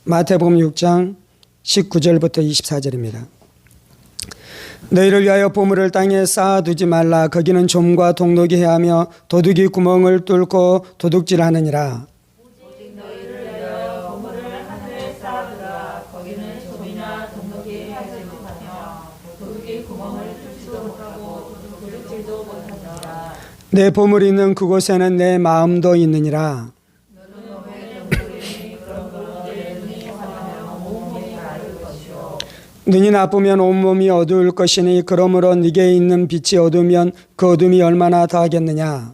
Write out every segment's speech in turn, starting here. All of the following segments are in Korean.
마태복음 6장 19절부터 24절입니다. 너희를 위하여 보물을 땅에 쌓아두지 말라. 거기는 좀과 동록이 해하며 도둑이 구멍을 뚫고 도둑질하느니라. 오직 너희를 위하여 보물을 하늘에 쌓아두라. 거기는 좀이나 동록이 해하지 못하며 도둑이 구멍을 뚫지도 못하고 도둑질도 못하느니라. 내 보물이 있는 그곳에는 내 마음도 있느니라. 눈이 나쁘면 온몸이 어두울 것이니 그러므로 네게 있는 빛이 어두우면 그 어둠이 얼마나 더하겠느냐.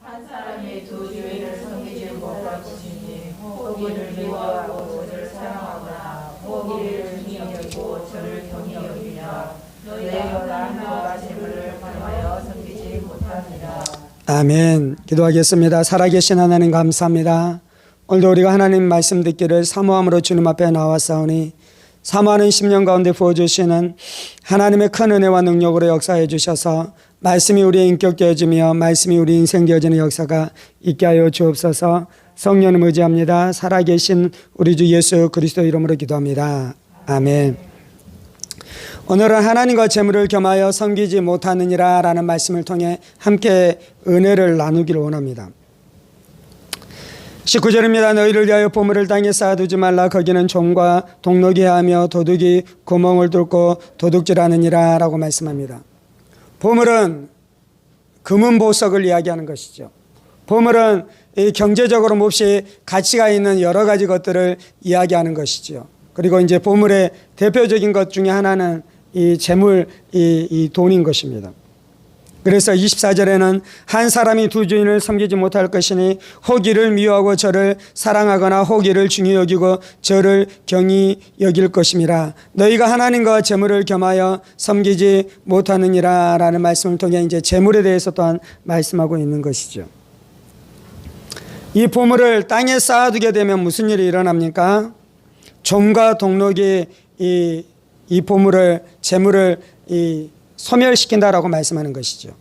한 사람이 두 주인을 섬기지 못할 것이니 포기를 미워하고 저를 사랑하거나 포기를 중히 여기고 저를 경히 여기랴. 너희가 남과 재물을 팔아여 섬기지 못하니라. 아멘. 기도하겠습니다. 살아계신 하나님 감사합니다. 오늘도 우리가 하나님 말씀 듣기를 사모함으로 주님 앞에 나왔사오니 사모하는 10년 가운데 부어주시는 하나님의 큰 은혜와 능력으로 역사해 주셔서 말씀이 우리의 인격 되어지며 말씀이 우리 인생 되어지는 역사가 있게 하여 주옵소서. 성령을 의지합니다. 살아계신 우리 주 예수 그리스도 이름으로 기도합니다. 아멘. 오늘은 하나님과 재물을 겸하여 섬기지 못하느니라 라는 말씀을 통해 함께 은혜를 나누기를 원합니다. 19절입니다. 너희를 위하여 보물을 땅에 쌓아두지 말라. 거기는 좀과 동록이 해하며 도둑이 구멍을 뚫고 도둑질하느니라 라고 말씀합니다. 보물은 금은 보석을 이야기하는 것이죠. 보물은 경제적으로 몹시 가치가 있는 여러 가지 것들을 이야기하는 것이죠. 그리고 이제 보물의 대표적인 것 중에 하나는 이 재물, 이 돈인 것입니다. 그래서 24절에는 한 사람이 두 주인을 섬기지 못할 것이니 호기를 미워하고 저를 사랑하거나 호기를 중히 여기고 저를 경히 여길 것임이라. 너희가 하나님과 재물을 겸하여 섬기지 못하느니라 라는 말씀을 통해 이제 재물에 대해서 또한 말씀하고 있는 것이죠. 이 보물을 땅에 쌓아두게 되면 무슨 일이 일어납니까? 좀과 동록이 이 보물을, 재물을 소멸시킨다라고 말씀하는 것이죠.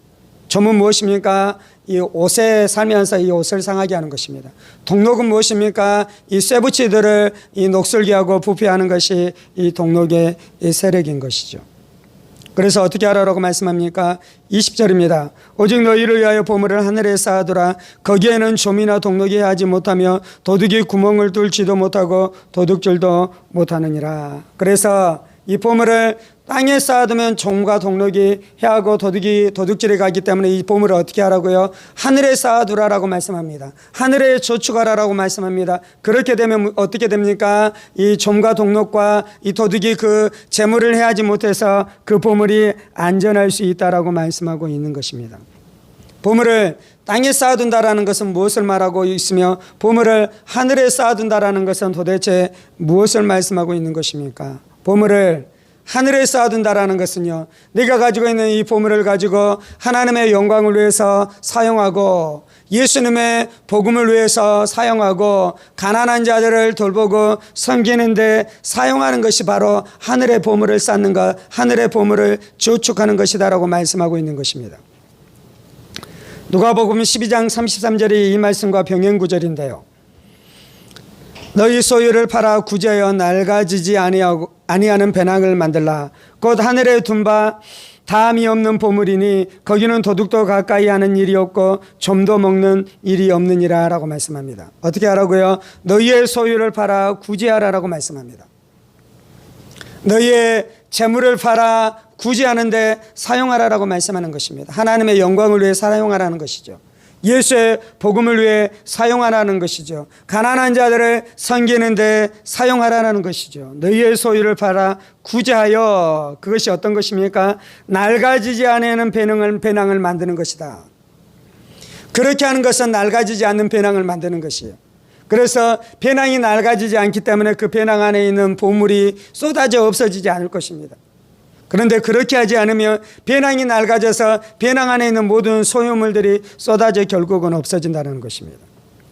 점은 무엇입니까? 이 옷에 살면서 이 옷을 상하게 하는 것입니다. 동록은 무엇입니까? 이 쇠붙이들을 이 녹슬게 하고 부패하는 것이 이 동록의 이 세력인 것이죠. 그래서 어떻게 하라고 말씀합니까? 20절입니다. 오직 너희를 위하여 보물을 하늘에 쌓아두라. 거기에는 좀이나 동록이 하지 못하며 도둑이 구멍을 뚫지도 못하고 도둑질도 못하느니라. 그래서 이 보물을 땅에 쌓아두면 좀과 동록이 해하고 도둑질에 가기 때문에 이 보물을 어떻게 하라고요? 하늘에 쌓아두라라고 말씀합니다. 하늘에 저축하라라고 말씀합니다. 그렇게 되면 어떻게 됩니까? 이 좀과 동록과 이 도둑이 그 재물을 해하지 못해서 그 보물이 안전할 수 있다라고 말씀하고 있는 것입니다. 보물을 땅에 쌓아둔다라는 것은 무엇을 말하고 있으며 보물을 하늘에 쌓아둔다라는 것은 도대체 무엇을 말씀하고 있는 것입니까? 보물을 하늘에 쌓아둔다라는 것은요, 네가 가지고 있는 이 보물을 가지고 하나님의 영광을 위해서 사용하고 예수님의 복음을 위해서 사용하고 가난한 자들을 돌보고 섬기는 데 사용하는 것이 바로 하늘의 보물을 쌓는 것, 하늘의 보물을 저축하는 것이다라고 말씀하고 있는 것입니다. 누가복음 12장 33절이 이 말씀과 병행 구절인데요. 너희 소유를 팔아 구제하여 낡아지지 아니하는 배낭을 만들라. 곧 하늘에 둔 바 다함이 없는 보물이니 거기는 도둑도 가까이 하는 일이 없고 좀도 먹는 일이 없느니라 라고 말씀합니다. 어떻게 하라고요? 너희의 소유를 팔아 구제하라라고 말씀합니다. 너희의 재물을 팔아 구제하는데 사용하라라고 말씀하는 것입니다. 하나님의 영광을 위해 사용하라는 것이죠. 예수의 복음을 위해 사용하라는 것이죠. 가난한 자들을 섬기는 데 사용하라는 것이죠. 너희의 소유를 팔아 구제하여, 그것이 어떤 것입니까? 낡아지지 않는 배낭을 만드는 것이다. 그렇게 하는 것은 낡아지지 않는 배낭을 만드는 것이에요. 그래서 배낭이 낡아지지 않기 때문에 그 배낭 안에 있는 보물이 쏟아져 없어지지 않을 것입니다. 그런데 그렇게 하지 않으면 배낭이 낡아져서 배낭 안에 있는 모든 소유물들이 쏟아져 결국은 없어진다는 것입니다.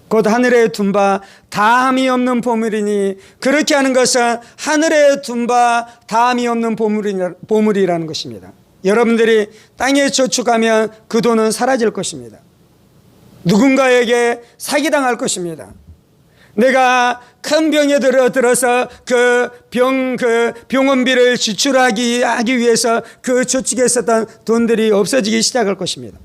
곧 하늘에 둔 바 다함이 없는 보물이니, 그렇게 하는 것은 하늘에 둔 바 다함이 없는 보물이라는 것입니다. 여러분들이 땅에 저축하면 그 돈은 사라질 것입니다. 누군가에게 사기당할 것입니다. 내가 큰 병에 들어서 그 병원비를 지출하기 위해서 그 저축에 있었던 돈들이 없어지기 시작할 것입니다.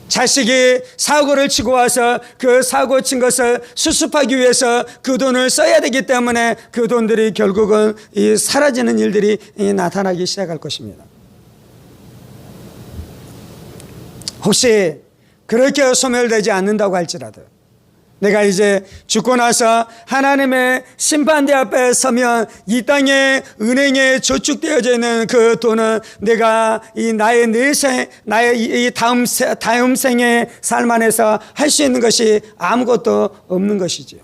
자식이 사고를 치고 와서 그 사고 친 것을 수습하기 위해서 그 돈을 써야 되기 때문에 그 돈들이 결국은 사라지는 일들이 나타나기 시작할 것입니다. 혹시 그렇게 소멸되지 않는다고 할지라도 내가 이제 죽고 나서 하나님의 심판대 앞에 서면 이 땅에 은행에 저축되어져 있는 그 돈은 내가 나의 나의 다음 생의 삶 안에서 할 수 있는 것이 아무것도 없는 것이지요.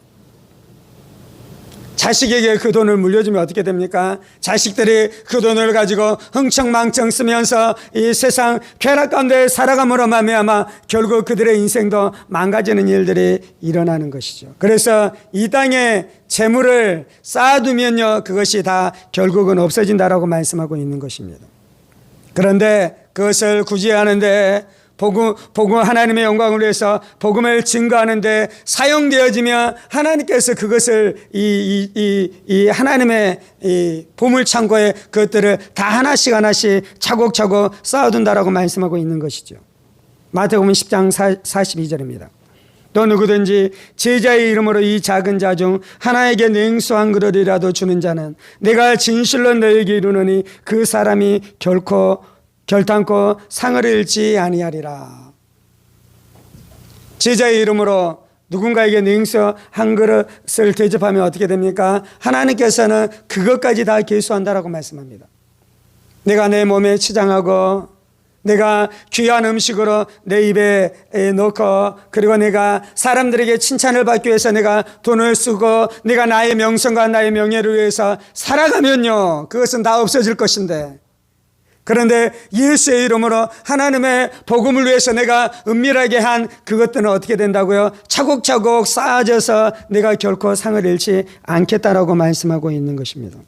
자식에게 그 돈을 물려주면 어떻게 됩니까? 자식들이 그 돈을 가지고 흥청망청 쓰면서 이 세상 쾌락 가운데 살아감으로 말미암아 결국 그들의 인생도 망가지는 일들이 일어나는 것이죠. 그래서 이 땅에 재물을 쌓아두면요, 그것이 다 결국은 없어진다라고 말씀하고 있는 것입니다. 그런데 그것을 구제하는데 복음 하나님의 영광을 위해서 복음을 증거하는데 사용되어지면 하나님께서 그것을 이 하나님의 이 보물 창고에 그것들을 다 하나씩 차곡차곡 쌓아둔다라고 말씀하고 있는 것이죠. 마태복음 10장 42절입니다. 또 누구든지 제자의 이름으로 이 작은 자 중 하나에게 냉수 한 그릇이라도 주는 자는 내가 진실로 너에게 이르노니 그 사람이 결단코 상을 잃지 아니하리라. 제자의 이름으로 누군가에게 냉수 한 그릇을 대접하면 어떻게 됩니까? 하나님께서는 그것까지 다 계수한다라고 말씀합니다. 내가 내 몸에 치장하고 내가 귀한 음식으로 내 입에 넣고 그리고 내가 사람들에게 칭찬을 받기 위해서 내가 돈을 쓰고 내가 나의 명성과 나의 명예를 위해서 살아가면요, 그것은 다 없어질 것인데, 그런데 예수의 이름으로 하나님의 복음을 위해서 내가 은밀하게 한 그것들은 어떻게 된다고요? 차곡차곡 쌓아져서 내가 결코 상을 잃지 않겠다라고 말씀하고 있는 것입니다.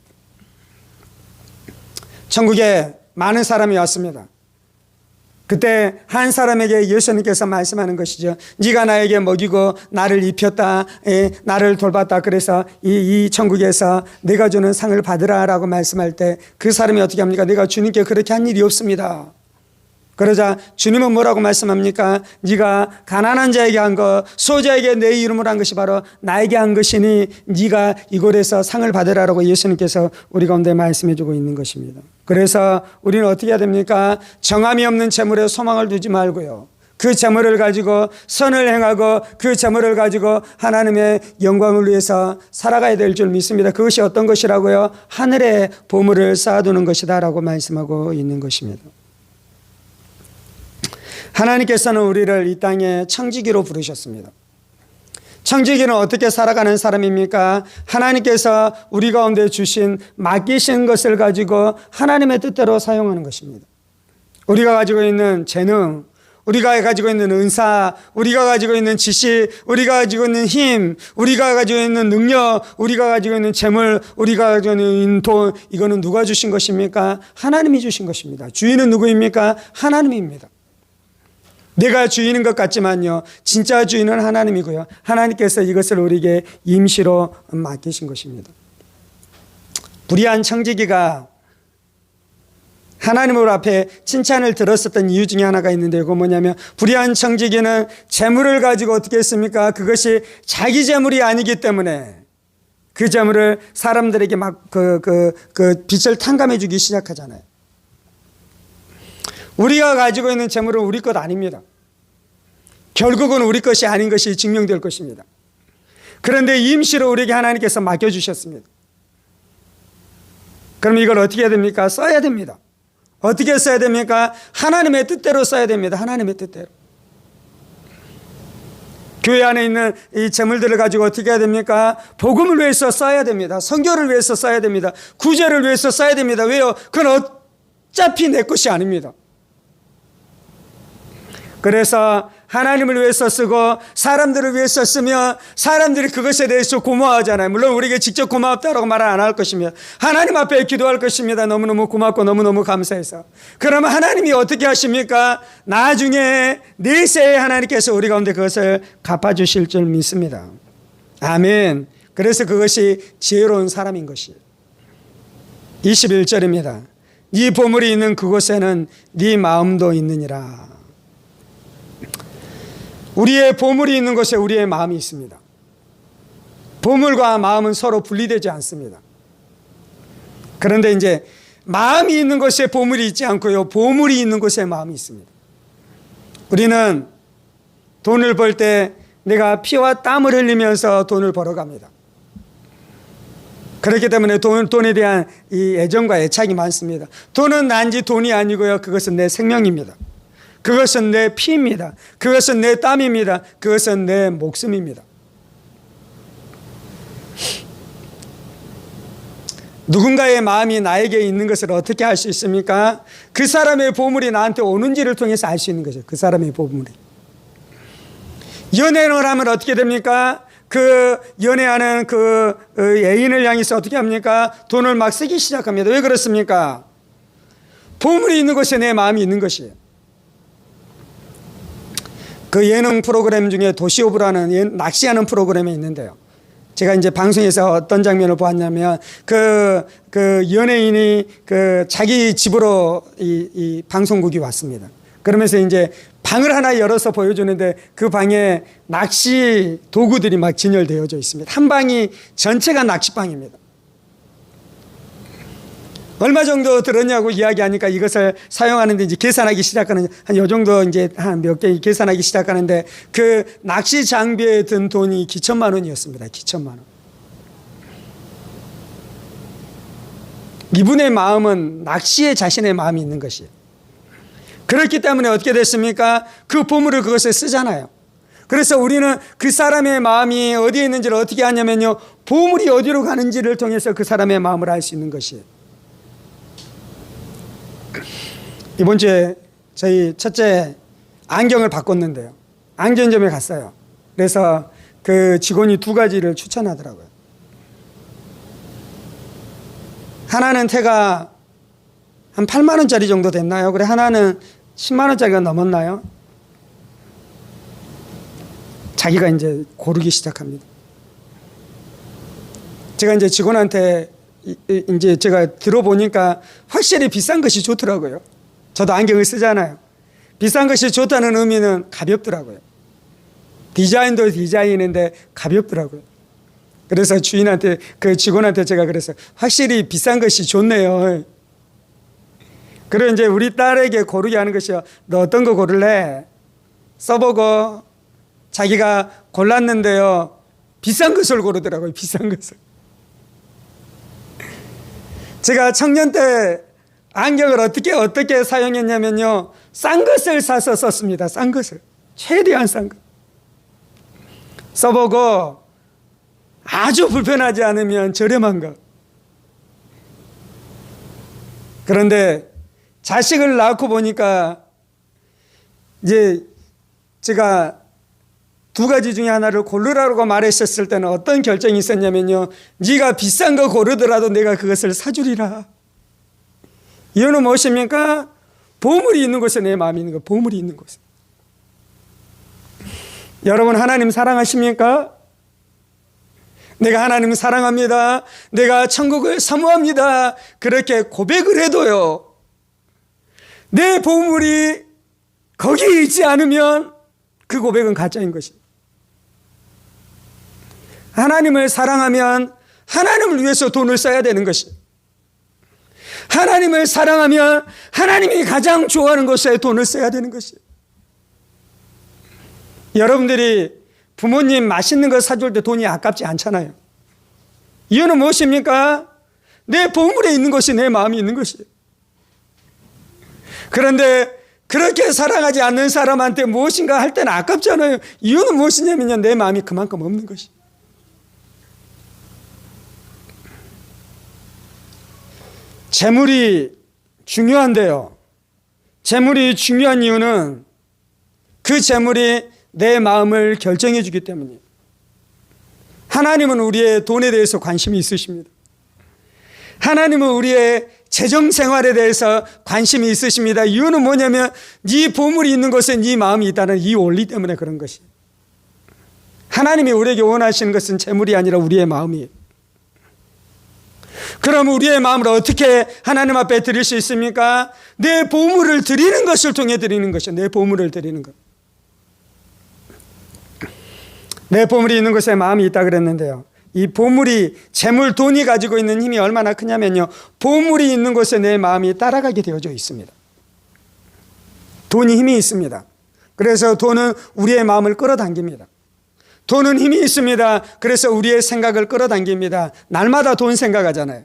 천국에 많은 사람이 왔습니다. 그때 한 사람에게 예수님께서 말씀하는 것이죠. 네가 나에게 먹이고 나를 입혔다, 나를 돌봤다. 그래서 이 천국에서 내가 주는 상을 받으라라고 말씀할 때 그 사람이 어떻게 합니까? 내가 주님께 그렇게 한 일이 없습니다. 그러자 주님은 뭐라고 말씀합니까? 네가 가난한 자에게 한 것, 소자에게 내 이름으로 한 것이 바로 나에게 한 것이니 네가 이곳에서 상을 받으라라고 예수님께서 우리 가운데 말씀해 주고 있는 것입니다. 그래서 우리는 어떻게 해야 됩니까? 정함이 없는 재물에 소망을 두지 말고요, 그 재물을 가지고 선을 행하고 그 재물을 가지고 하나님의 영광을 위해서 살아가야 될 줄 믿습니다. 그것이 어떤 것이라고요? 하늘에 보물을 쌓아두는 것이다 라고 말씀하고 있는 것입니다. 하나님께서는 우리를 이 땅에 청지기로 부르셨습니다. 청지기는 어떻게 살아가는 사람입니까? 하나님께서 우리 가운데 주신 맡기신 것을 가지고 하나님의 뜻대로 사용하는 것입니다. 우리가 가지고 있는 재능, 우리가 가지고 있는 은사, 우리가 가지고 있는 지식, 우리가 가지고 있는 힘, 우리가 가지고 있는 능력, 우리가 가지고 있는 재물, 우리가 가지고 있는 돈, 이거는 누가 주신 것입니까? 하나님이 주신 것입니다. 주인은 누구입니까? 하나님입니다. 내가 주인인 것 같지만요, 진짜 주인은 하나님이고요, 하나님께서 이것을 우리에게 임시로 맡기신 것입니다. 불의한 청지기가 하나님 앞에 칭찬을 들었었던 이유 중에 하나가 있는데, 그건 뭐냐면 불의한 청지기는 재물을 가지고 어떻게 했습니까? 그것이 자기 재물이 아니기 때문에 그 재물을 사람들에게 막 빚을 탕감해 주기 시작하잖아요. 우리가 가지고 있는 재물은 우리 것 아닙니다. 결국은 우리 것이 아닌 것이 증명될 것입니다. 그런데 임시로 우리에게 하나님께서 맡겨주셨습니다. 그럼 이걸 어떻게 해야 됩니까? 써야 됩니다. 어떻게 써야 됩니까? 하나님의 뜻대로 써야 됩니다. 하나님의 뜻대로. 교회 안에 있는 이 재물들을 가지고 어떻게 해야 됩니까? 복음을 위해서 써야 됩니다. 선교를 위해서 써야 됩니다. 구제를 위해서 써야 됩니다. 왜요? 그건 어차피 내 것이 아닙니다. 그래서 하나님을 위해서 쓰고 사람들을 위해서 쓰면 사람들이 그것에 대해서 고마워하잖아요. 물론 우리에게 직접 고맙다라고 말을 안 할 것입니다. 하나님 앞에 기도할 것입니다. 너무너무 고맙고 너무너무 감사해서. 그러면 하나님이 어떻게 하십니까? 나중에 내세에 하나님께서 우리 가운데 그것을 갚아주실 줄 믿습니다. 아멘. 그래서 그것이 지혜로운 사람인 것이에요. 21절입니다. 네 보물이 있는 그곳에는 네 마음도 있느니라. 우리의 보물이 있는 곳에 우리의 마음이 있습니다. 보물과 마음은 서로 분리되지 않습니다. 그런데 이제 마음이 있는 곳에 보물이 있지 않고요, 보물이 있는 곳에 마음이 있습니다. 우리는 돈을 벌 때 내가 피와 땀을 흘리면서 돈을 벌어갑니다. 그렇기 때문에 돈에 대한 이 애정과 애착이 많습니다. 돈은 단지 돈이 아니고요, 그것은 내 생명입니다. 그것은 내 피입니다. 그것은 내 땀입니다. 그것은 내 목숨입니다. 누군가의 마음이 나에게 있는 것을 어떻게 알 수 있습니까? 그 사람의 보물이 나한테 오는지를 통해서 알 수 있는 거죠. 그 사람의 보물이. 연애를 하면 어떻게 됩니까? 그 연애하는 그 애인을 향해서 어떻게 합니까? 돈을 막 쓰기 시작합니다. 왜 그렇습니까? 보물이 있는 곳에 내 마음이 있는 것이에요. 그 예능 프로그램 중에 도시오브라는 낚시하는 프로그램이 있는데요. 제가 이제 방송에서 어떤 장면을 보았냐면 그 연예인이 자기 집으로 이 방송국이 왔습니다. 그러면서 이제 방을 하나 열어서 보여주는데 그 방에 낚시 도구들이 막 진열되어져 있습니다. 한 방이 전체가 낚시방입니다. 얼마 정도 들었냐고 이야기하니까 이것을 사용하는데 이제 계산하기 시작하는, 한 요 정도 이제 한 몇 개 계산하기 시작하는데 그 낚시 장비에 든 돈이 기천만 원이었습니다. 기천만 원. 이분의 마음은 낚시에 자신의 마음이 있는 것이에요. 그렇기 때문에 어떻게 됐습니까? 그 보물을 그것에 쓰잖아요. 그래서 우리는 그 사람의 마음이 어디에 있는지를 어떻게 하냐면요, 보물이 어디로 가는지를 통해서 그 사람의 마음을 알 수 있는 것이에요. 이번 주에 저희 첫째 안경을 바꿨는데요, 안경점에 갔어요. 그래서 그 직원이 두 가지를 추천하더라고요. 하나는 태가 한 8만 원짜리 정도 됐나요? 그래, 하나는 10만 원짜리가 넘었나요? 자기가 이제 고르기 시작합니다. 제가 이제 직원한테 이제 제가 들어보니까 확실히 비싼 것이 좋더라고요. 저도 안경을 쓰잖아요. 비싼 것이 좋다는 의미는 가볍더라고요. 디자인도 디자인인데 가볍더라고요. 그래서 주인한테, 그 직원한테 제가 그래서 확실히 비싼 것이 좋네요. 그리고 이제 우리 딸에게 고르게 하는 것이요, 너 어떤 거 고를래? 써보고 자기가 골랐는데요, 비싼 것을 고르더라고요. 비싼 것을. 제가 청년 때 안경을 어떻게 사용했냐면요, 싼 것을 사서 썼습니다. 싼 것을. 최대한 싼 것. 써보고 아주 불편하지 않으면 저렴한 것. 그런데 자식을 낳고 보니까 이제 제가 두 가지 중에 하나를 고르라고 말했었을 때는 어떤 결정이 있었냐면요, 네가 비싼 거 고르더라도 내가 그것을 사주리라. 이유는 무엇입니까? 보물이 있는 곳에 내 마음이 있는 거. 보물이 있는 곳에. 여러분, 하나님 사랑하십니까? 내가 하나님 사랑합니다, 내가 천국을 사모합니다, 그렇게 고백을 해도요, 내 보물이 거기에 있지 않으면 그 고백은 가짜인 것입니다. 하나님을 사랑하면 하나님을 위해서 돈을 써야 되는 것입니다. 하나님을 사랑하면 하나님이 가장 좋아하는 것에 돈을 써야 되는 것이에요. 여러분들이 부모님 맛있는 거 사줄 때 돈이 아깝지 않잖아요. 이유는 무엇입니까? 내 보물에 있는 것이 내 마음이 있는 것이에요. 그런데 그렇게 사랑하지 않는 사람한테 무엇인가 할 때는 아깝잖아요. 이유는 무엇이냐면요, 내 마음이 그만큼 없는 것이에요. 재물이 중요한데요, 재물이 중요한 이유는 그 재물이 내 마음을 결정해 주기 때문이에요. 하나님은 우리의 돈에 대해서 관심이 있으십니다. 하나님은 우리의 재정 생활에 대해서 관심이 있으십니다. 이유는 뭐냐면 네 보물이 있는 곳에 네 마음이 있다는 이 원리 때문에 그런 것이에요. 하나님이 우리에게 원하시는 것은 재물이 아니라 우리의 마음이에요. 그럼 우리의 마음을 어떻게 하나님 앞에 드릴 수 있습니까? 내 보물을 드리는 것을 통해 드리는 것이요. 내 보물을 드리는 것. 내 보물이 있는 곳에 마음이 있다 그랬는데요. 이 보물이, 재물, 돈이 가지고 있는 힘이 얼마나 크냐면요, 보물이 있는 곳에 내 마음이 따라가게 되어져 있습니다. 돈이 힘이 있습니다. 그래서 돈은 우리의 마음을 끌어당깁니다. 돈은 힘이 있습니다. 그래서 우리의 생각을 끌어당깁니다. 날마다 돈 생각하잖아요.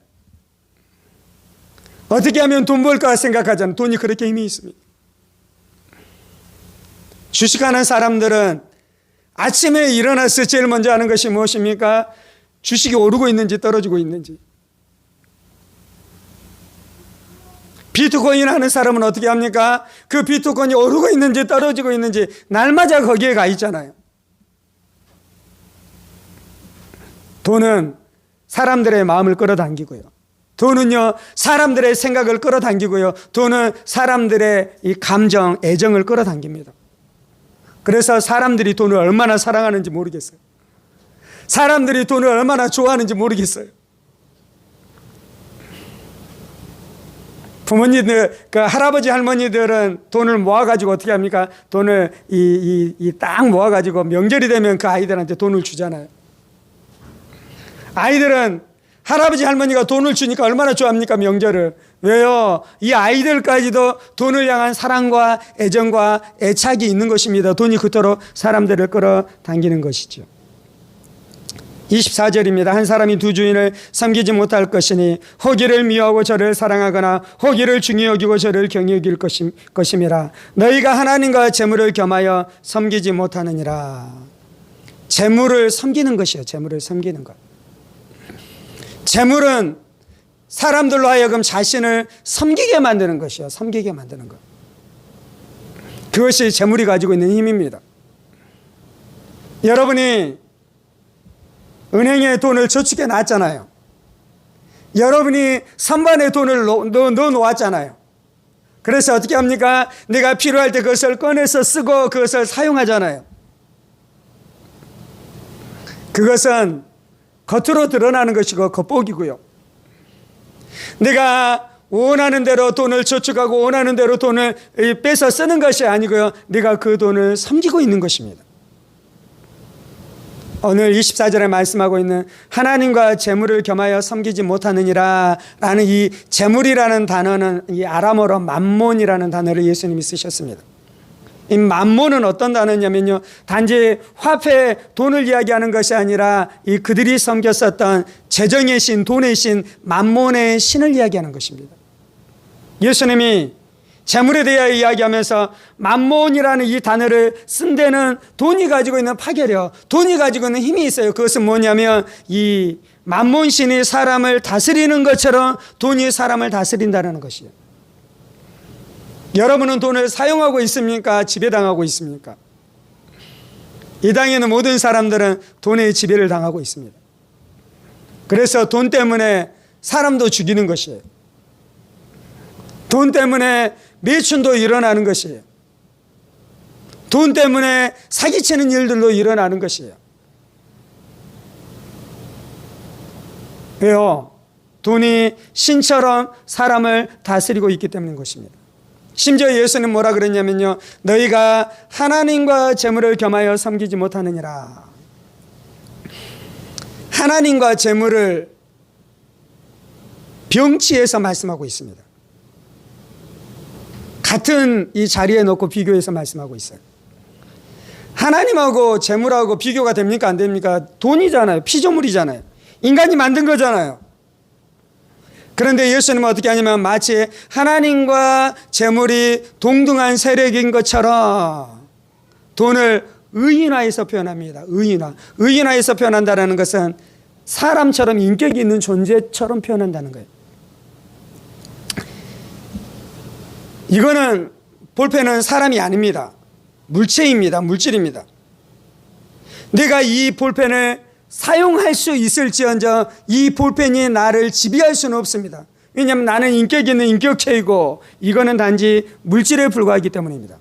어떻게 하면 돈 벌까 생각하잖아요. 돈이 그렇게 힘이 있습니다. 주식하는 사람들은 아침에 일어나서 제일 먼저 하는 것이 무엇입니까? 주식이 오르고 있는지 떨어지고 있는지. 비트코인 하는 사람은 어떻게 합니까? 그 비트코인이 오르고 있는지 떨어지고 있는지 날마다 거기에 가 있잖아요. 돈은 사람들의 마음을 끌어당기고요. 돈은요, 사람들의 생각을 끌어당기고요. 돈은 사람들의 이 감정, 애정을 끌어당깁니다. 그래서 사람들이 돈을 얼마나 사랑하는지 모르겠어요. 사람들이 돈을 얼마나 좋아하는지 모르겠어요. 부모님들, 그 할아버지 할머니들은 돈을 모아가지고 어떻게 합니까? 돈을 딱 모아가지고 명절이 되면 그 아이들한테 돈을 주잖아요. 아이들은 할아버지 할머니가 돈을 주니까 얼마나 좋아합니까? 명절을. 왜요? 이 아이들까지도 돈을 향한 사랑과 애정과 애착이 있는 것입니다. 돈이 그토록 사람들을 끌어당기는 것이죠. 24절입니다. 한 사람이 두 주인을 섬기지 못할 것이니 호기를 미워하고 저를 사랑하거나 호기를 중히 여기고 저를 경히 여길 것임이라. 너희가 하나님과 재물을 겸하여 섬기지 못하느니라. 재물을 섬기는 것이요. 재물을 섬기는 것. 재물은 사람들로 하여금 자신을 섬기게 만드는 것이요. 섬기게 만드는 것. 그것이 재물이 가지고 있는 힘입니다. 여러분이 은행에 돈을 저축해 놨잖아요. 여러분이 선반에 돈을 넣어 놓았잖아요. 그래서 어떻게 합니까? 내가 필요할 때 그것을 꺼내서 쓰고 그것을 사용하잖아요. 그것은 겉으로 드러나는 것이고 겉보기고요. 내가 원하는 대로 돈을 저축하고 원하는 대로 돈을 빼서 쓰는 것이 아니고요. 내가 그 돈을 섬기고 있는 것입니다. 오늘 24절에 말씀하고 있는 하나님과 재물을 겸하여 섬기지 못하느니라 라는 이 재물이라는 단어는 이 아람어로 맘몬이라는 단어를 예수님이 쓰셨습니다. 이 맘몬은 어떤 단어냐면요, 단지 화폐, 돈을 이야기하는 것이 아니라 이 그들이 섬겼었던 재정의 신, 돈의 신, 맘몬의 신을 이야기하는 것입니다. 예수님이 재물에 대하여 이야기하면서 맘몬이라는 이 단어를 쓴 데는 돈이 가지고 있는 파괴력, 돈이 가지고 있는 힘이 있어요. 그것은 뭐냐면 이 맘몬 신이 사람을 다스리는 것처럼 돈이 사람을 다스린다는 것이에요. 여러분은 돈을 사용하고 있습니까? 지배당하고 있습니까? 이 땅에 있는 모든 사람들은 돈의 지배를 당하고 있습니다. 그래서 돈 때문에 사람도 죽이는 것이에요. 돈 때문에 매춘도 일어나는 것이에요. 돈 때문에 사기치는 일들도 일어나는 것이에요. 왜요? 돈이 신처럼 사람을 다스리고 있기 때문인 것입니다. 심지어 예수는 뭐라 그랬냐면요, 너희가 하나님과 재물을 겸하여 섬기지 못하느니라. 하나님과 재물을 병치해서 말씀하고 있습니다. 같은 이 자리에 놓고 비교해서 말씀하고 있어요. 하나님하고 재물하고 비교가 됩니까? 안 됩니까? 돈이잖아요. 피조물이잖아요. 인간이 만든 거잖아요. 그런데 예수님은 어떻게 하냐면 마치 하나님과 재물이 동등한 세력인 것처럼 돈을 의인화해서 표현합니다. 의인화해서 표현한다는 것은 사람처럼 인격이 있는 존재처럼 표현한다는 거예요. 이거는 볼펜은 사람이 아닙니다. 물체입니다. 물질입니다. 내가 이 볼펜을 사용할 수 있을지언정 이 볼펜이 나를 지배할 수는 없습니다. 왜냐하면 나는 인격 있는 인격체이고 이거는 단지 물질에 불과하기 때문입니다.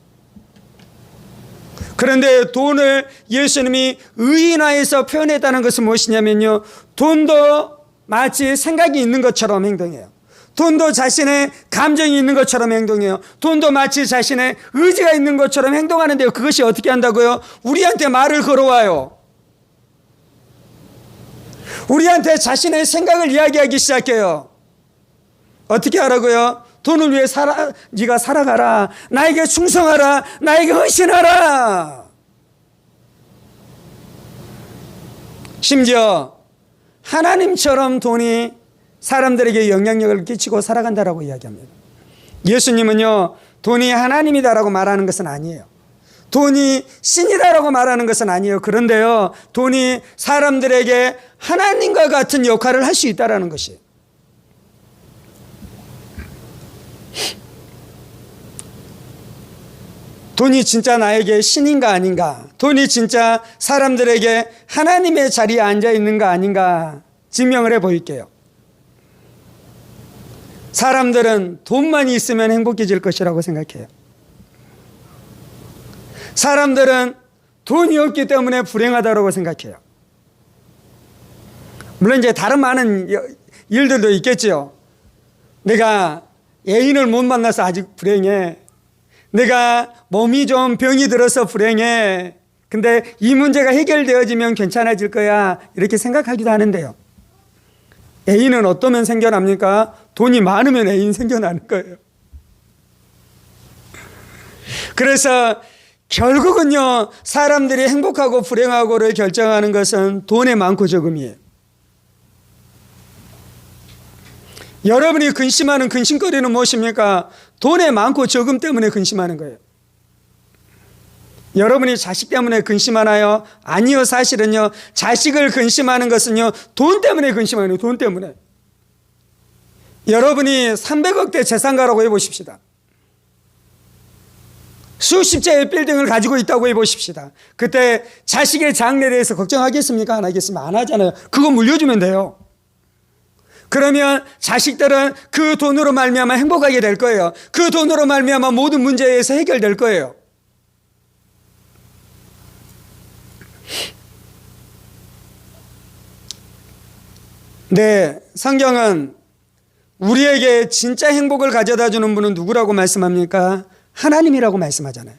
그런데 돈을 예수님이 의인화해서 표현했다는 것은 무엇이냐면요, 돈도 마치 생각이 있는 것처럼 행동해요. 돈도 자신의 감정이 있는 것처럼 행동해요. 돈도 마치 자신의 의지가 있는 것처럼 행동하는데요, 그것이 어떻게 한다고요? 우리한테 말을 걸어와요. 우리한테 자신의 생각을 이야기하기 시작해요. 어떻게 하라고요? 돈을 위해 네가 살아가라. 나에게 충성하라. 나에게 헌신하라. 심지어 하나님처럼 돈이 사람들에게 영향력을 끼치고 살아간다라고 이야기합니다. 예수님은요, 돈이 하나님이다라고 말하는 것은 아니에요. 돈이 신이다라고 말하는 것은 아니에요. 그런데요, 돈이 사람들에게 하나님과 같은 역할을 할 수 있다라는 것이에요. 돈이 진짜 나에게 신인가 아닌가, 돈이 진짜 사람들에게 하나님의 자리에 앉아 있는가 아닌가 증명을 해 보일게요. 사람들은 돈만 있으면 행복해질 것이라고 생각해요. 사람들은 돈이 없기 때문에 불행하다고 생각해요. 물론 이제 다른 많은 일들도 있겠지요. 내가 애인을 못 만나서 아직 불행해. 내가 몸이 좀 병이 들어서 불행해. 근데 이 문제가 해결되어지면 괜찮아질 거야. 이렇게 생각하기도 하는데요. 애인은 어떠면 생겨납니까? 돈이 많으면 애인 생겨나는 거예요. 그래서 결국은요, 사람들이 행복하고 불행하고를 결정하는 것은 돈의 많고 적음이에요. 여러분이 근심하는 근심거리는 무엇입니까? 돈의 많고 적음 때문에 근심하는 거예요. 여러분이 자식 때문에 근심하나요? 아니요. 사실은요, 자식을 근심하는 것은요, 돈 때문에 근심하는 거예요. 돈 때문에. 여러분이 300억대 재산가라고 해보십시다. 수십 채의 빌딩을 가지고 있다고 해보십시다. 그때 자식의 장래에 대해서 걱정하겠습니까? 안 하겠습니까? 안 하잖아요. 그거 물려주면 돼요. 그러면 자식들은 그 돈으로 말미암아 행복하게 될 거예요. 그 돈으로 말미암아 모든 문제에서 해결될 거예요. 네, 성경은 우리에게 진짜 행복을 가져다 주는 분은 누구라고 말씀합니까? 하나님이라고 말씀하잖아요.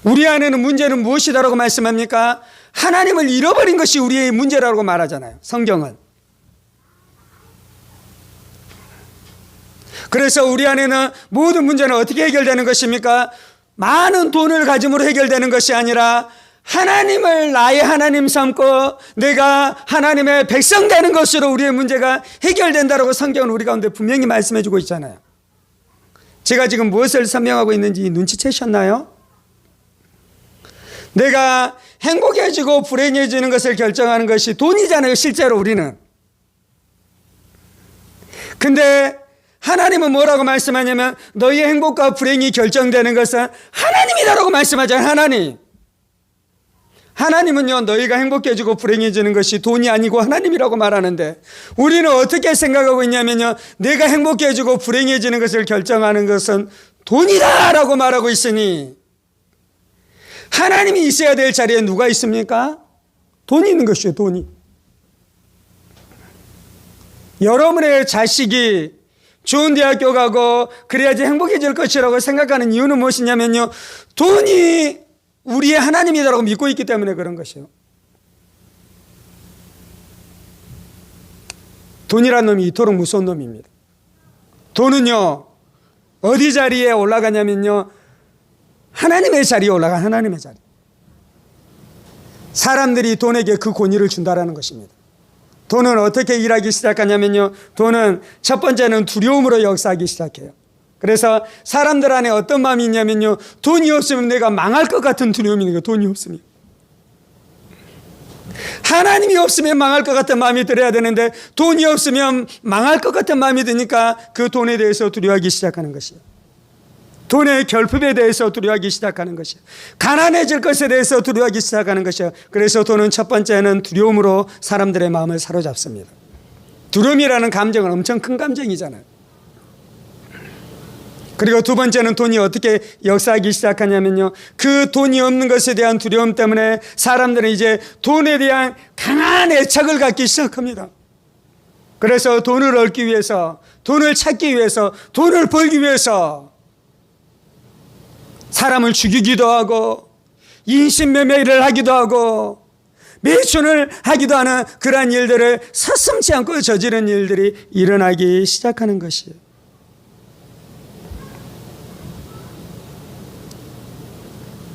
우리 안에는 문제는 무엇이다라고 말씀합니까? 하나님을 잃어버린 것이 우리의 문제라고 말하잖아요, 성경은. 그래서 우리 안에는 모든 문제는 어떻게 해결되는 것입니까? 많은 돈을 가짐으로 해결되는 것이 아니라 하나님을 나의 하나님 삼고 내가 하나님의 백성 되는 것으로 우리의 문제가 해결된다라고 성경은 우리 가운데 분명히 말씀해 주고 있잖아요. 제가 지금 무엇을 설명하고 있는지 눈치채셨나요? 내가 행복해지고 불행해지는 것을 결정하는 것이 돈이잖아요, 실제로 우리는. 근데 하나님은 뭐라고 말씀하냐면 너희의 행복과 불행이 결정되는 것은 하나님이다라고 말씀하잖아요. 하나님은요, 너희가 행복해지고 불행해지는 것이 돈이 아니고 하나님이라고 말하는데, 우리는 어떻게 생각하고 있냐면요, 내가 행복해지고 불행해지는 것을 결정하는 것은 돈이다라고 말하고 있으니, 하나님이 있어야 될 자리에 누가 있습니까? 돈이 있는 것이에요. 돈이. 여러분의 자식이 좋은 대학교 가고 그래야지 행복해질 것이라고 생각하는 이유는 무엇이냐면요, 돈이 우리의 하나님이다라고 믿고 있기 때문에 그런 것이에요. 돈이란 놈이 이토록 무서운 놈입니다. 돈은요, 어디 자리에 올라가냐면요, 하나님의 자리에 올라가. 하나님의 자리. 사람들이 돈에게 그 권위를 준다라는 것입니다. 돈은 어떻게 일하기 시작하냐면요, 돈은 첫 번째는 두려움으로 역사하기 시작해요. 그래서 사람들 안에 어떤 마음이 있냐면요, 돈이 없으면 내가 망할 것 같은 두려움이 있는 거예요. 돈이 없으면. 하나님이 없으면 망할 것 같은 마음이 들어야 되는데 돈이 없으면 망할 것 같은 마음이 드니까 그 돈에 대해서 두려워하기 시작하는 것이에요. 돈의 결핍에 대해서 두려워하기 시작하는 것이에요. 가난해질 것에 대해서 두려워하기 시작하는 것이에요. 그래서 돈은 첫 번째는 두려움으로 사람들의 마음을 사로잡습니다. 두려움이라는 감정은 엄청 큰 감정이잖아요. 그리고 두 번째는 돈이 어떻게 역사하기 시작하냐면요, 그 돈이 없는 것에 대한 두려움 때문에 사람들은 이제 돈에 대한 강한 애착을 갖기 시작합니다. 그래서 돈을 얻기 위해서, 돈을 찾기 위해서, 돈을 벌기 위해서 사람을 죽이기도 하고 인신매매를 하기도 하고 매춘을 하기도 하는 그러한 일들을 서슴지 않고 저지른 일들이 일어나기 시작하는 것이에요.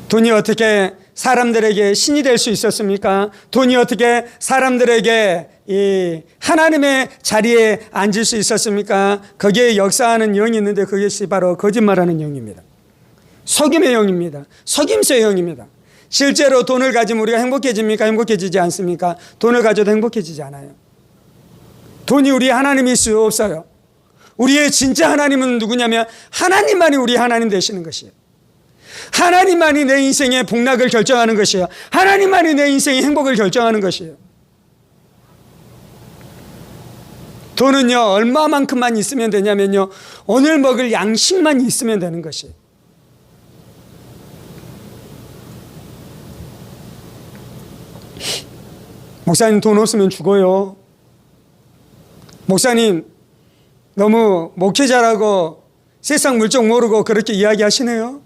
돈이 어떻게 사람들에게 신이 될 수 있었습니까? 돈이 어떻게 사람들에게 이 하나님의 자리에 앉을 수 있었습니까? 거기에 역사하는 영이 있는데 그것이 바로 거짓말하는 영입니다. 속임의 영입니다. 속임수의 영입니다. 실제로 돈을 가지면 우리가 행복해집니까? 행복해지지 않습니까? 돈을 가져도 행복해지지 않아요. 돈이 우리 하나님일 수 없어요. 우리의 진짜 하나님은 누구냐면 하나님만이 우리 하나님 되시는 것이에요. 하나님만이 내 인생의 복락을 결정하는 것이에요. 하나님만이 내 인생의 행복을 결정하는 것이에요. 돈은요, 얼마만큼만 있으면 되냐면요, 오늘 먹을 양식만 있으면 되는 것이에요. 목사님 돈 없으면 죽어요. 목사님 너무 목회자라고 세상 물정 모르고 그렇게 이야기하시네요.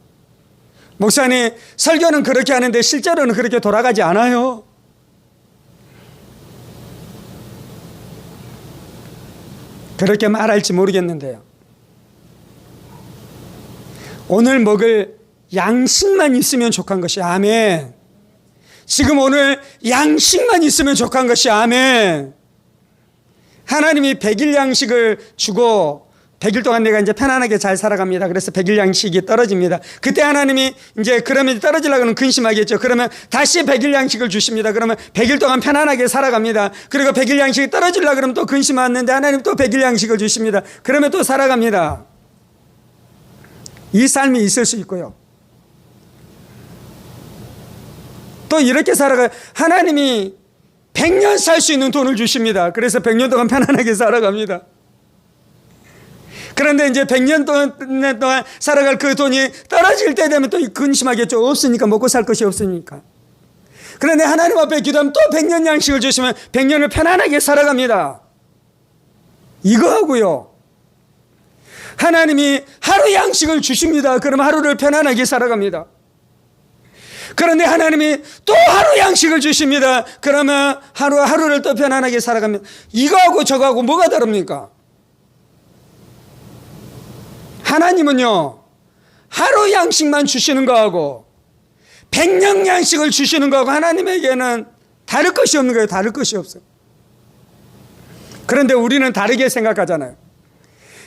목사님 설교는 그렇게 하는데 실제로는 그렇게 돌아가지 않아요. 그렇게 말할지 모르겠는데요, 오늘 먹을 양식만 있으면 족한 것이 아멘. 지금 오늘 양식만 있으면 족한 것이 아멘. 하나님이 100일 양식을 주고 100일 동안 내가 이제 편안하게 잘 살아갑니다. 그래서 100일 양식이 떨어집니다. 그때 하나님이 이제 그러면 떨어지려고는 근심하겠죠. 그러면 다시 100일 양식을 주십니다. 그러면 100일 동안 편안하게 살아갑니다. 그리고 100일 양식이 떨어지려고 그러면 또 근심하는데 하나님 또 100일 양식을 주십니다. 그러면 또 살아갑니다. 이 삶이 있을 수 있고요, 또 이렇게 살아가요. 하나님이 100년 살 수 있는 돈을 주십니다. 그래서 100년 동안 편안하게 살아갑니다. 그런데 이제 100년 동안 살아갈 그 돈이 떨어질 때 되면 또 근심하겠죠. 없으니까, 먹고 살 것이 없으니까. 그런데 하나님 앞에 기도하면 또 100년 양식을 주시면 100년을 편안하게 살아갑니다. 이거 하고요, 하나님이 하루 양식을 주십니다. 그러면 하루를 편안하게 살아갑니다. 그런데 하나님이 또 하루 양식을 주십니다. 그러면 하루를 또 편안하게 살아갑니다. 이거하고 저거하고 뭐가 다릅니까? 하나님은요, 하루 양식만 주시는 거하고 100년 양식을 주시는 거하고 하나님에게는 다를 것이 없는 거예요. 다를 것이 없어요. 그런데 우리는 다르게 생각하잖아요.